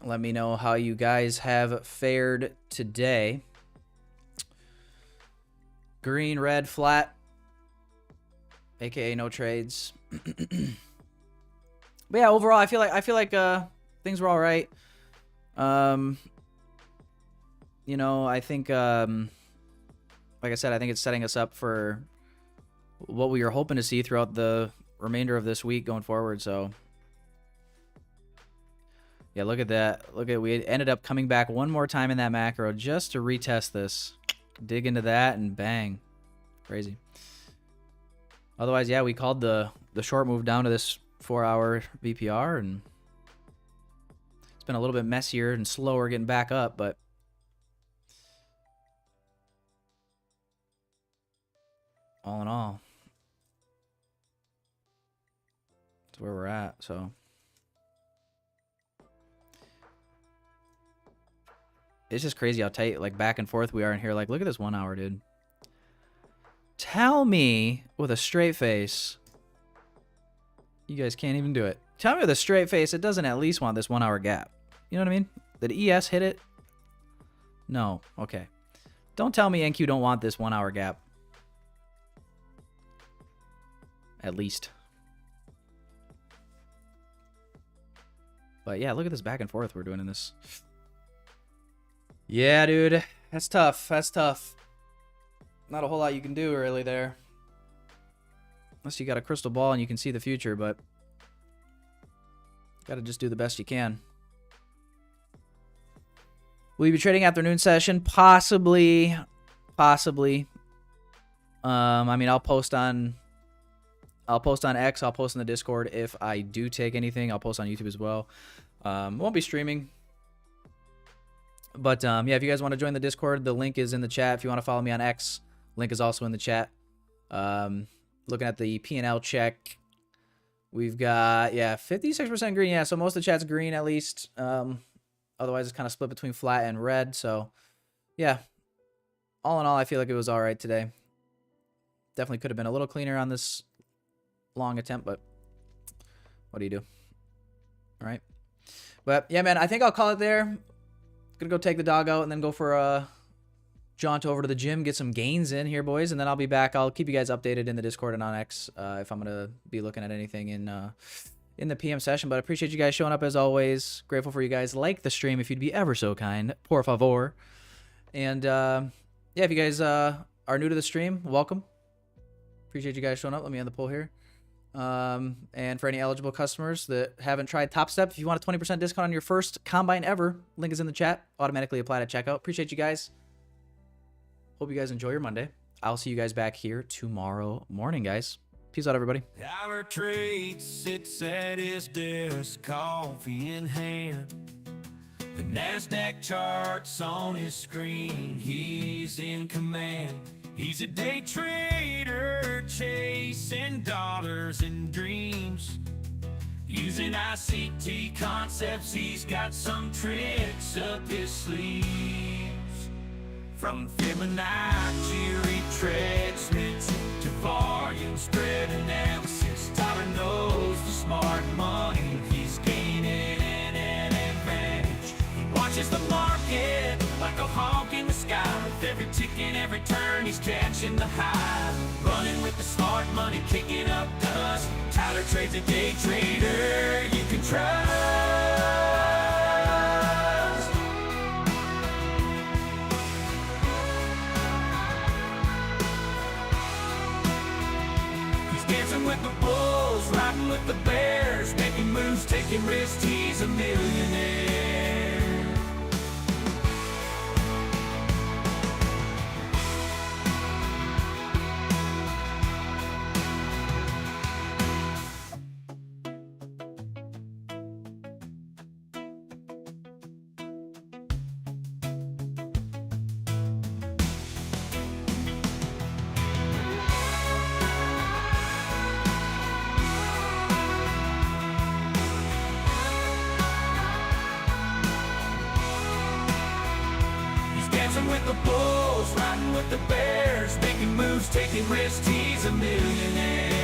Let me know how you guys have fared today. Green, red, flat, aka no trades. But yeah, overall, I feel like things were all right. You know, I think like I said, I think it's setting us up for what we were hoping to see throughout the remainder of this week going forward. So yeah, look at that. We ended up coming back one more time in that macro just to retest this. Dig into that and bang. Crazy. Otherwise, yeah, we called the short move down to this 4-hour VPR, and it's been a little bit messier and slower getting back up, but all in all, that's where we're at. So it's just crazy how tight, like, back and forth we are in here. Like, look at this 1 hour, dude. Tell me with a straight face. You guys can't even do it. Tell me with a straight face it doesn't at least want this 1 hour gap. You know what I mean? Did ES hit it? No. Okay. Don't tell me NQ don't want this 1 hour gap. At least. But yeah, look at this back and forth we're doing in this. Yeah, dude. That's tough. That's tough. Not a whole lot you can do really there. Unless you got a crystal ball and you can see the future, but gotta just do the best you can. Will you be trading afternoon session? Possibly. Possibly. I mean, I'll post on X, I'll post in the Discord. If I do take anything, I'll post on YouTube as well. Won't be streaming. But yeah, if you guys want to join the Discord, the link is in the chat. If you want to follow me on X, link is also in the chat. Looking at the P&L check, we've got, yeah, 56% green. Yeah, so most of the chat's green at least. Otherwise, it's kind of split between flat and red. So yeah, all in all, I feel like it was all right today. Definitely could have been a little cleaner on this long attempt, but what do you do? All right. But yeah, man, I think I'll call it there. Gonna go take the dog out and then go for a jaunt over to the gym, get some gains in here, boys, and then I'll be back. I'll keep you guys updated in the Discord and on X if I'm gonna be looking at anything in the PM session. But I appreciate you guys showing up as always. Grateful for you guys. Like the stream if you'd be ever so kind, por favor. And yeah, if you guys are new to the stream, welcome. Appreciate you guys showing up. Let me end the poll here. And for any eligible customers that haven't tried Top Step, if you want a 20% discount on your first combine ever, link is in the chat. Automatically applied at checkout. Appreciate you guys. Hope you guys enjoy your Monday. I'll see you guys back here tomorrow morning, guys. Peace out, everybody. Our trade sits at his desk, coffee in hand. The NASDAQ chart's on his screen. He's in command. He's a day trader, chasing dollars and dreams. Using ICT concepts, he's got some tricks up his sleeves. From Fibonacci retracement to volume spread analysis, Tyler knows the smart money. He's gaining an advantage. He watches the market like a hawk in the sky. With every tick and every turn, he's catching the high. Running with the smart money, kicking up dust. Tyler trades a day trader you can trust. He's dancing with the bulls, riding with the bears, making moves, taking risks, he's a millionaire. Dancing with the bulls, riding with the bears, making moves, taking risks, he's a millionaire.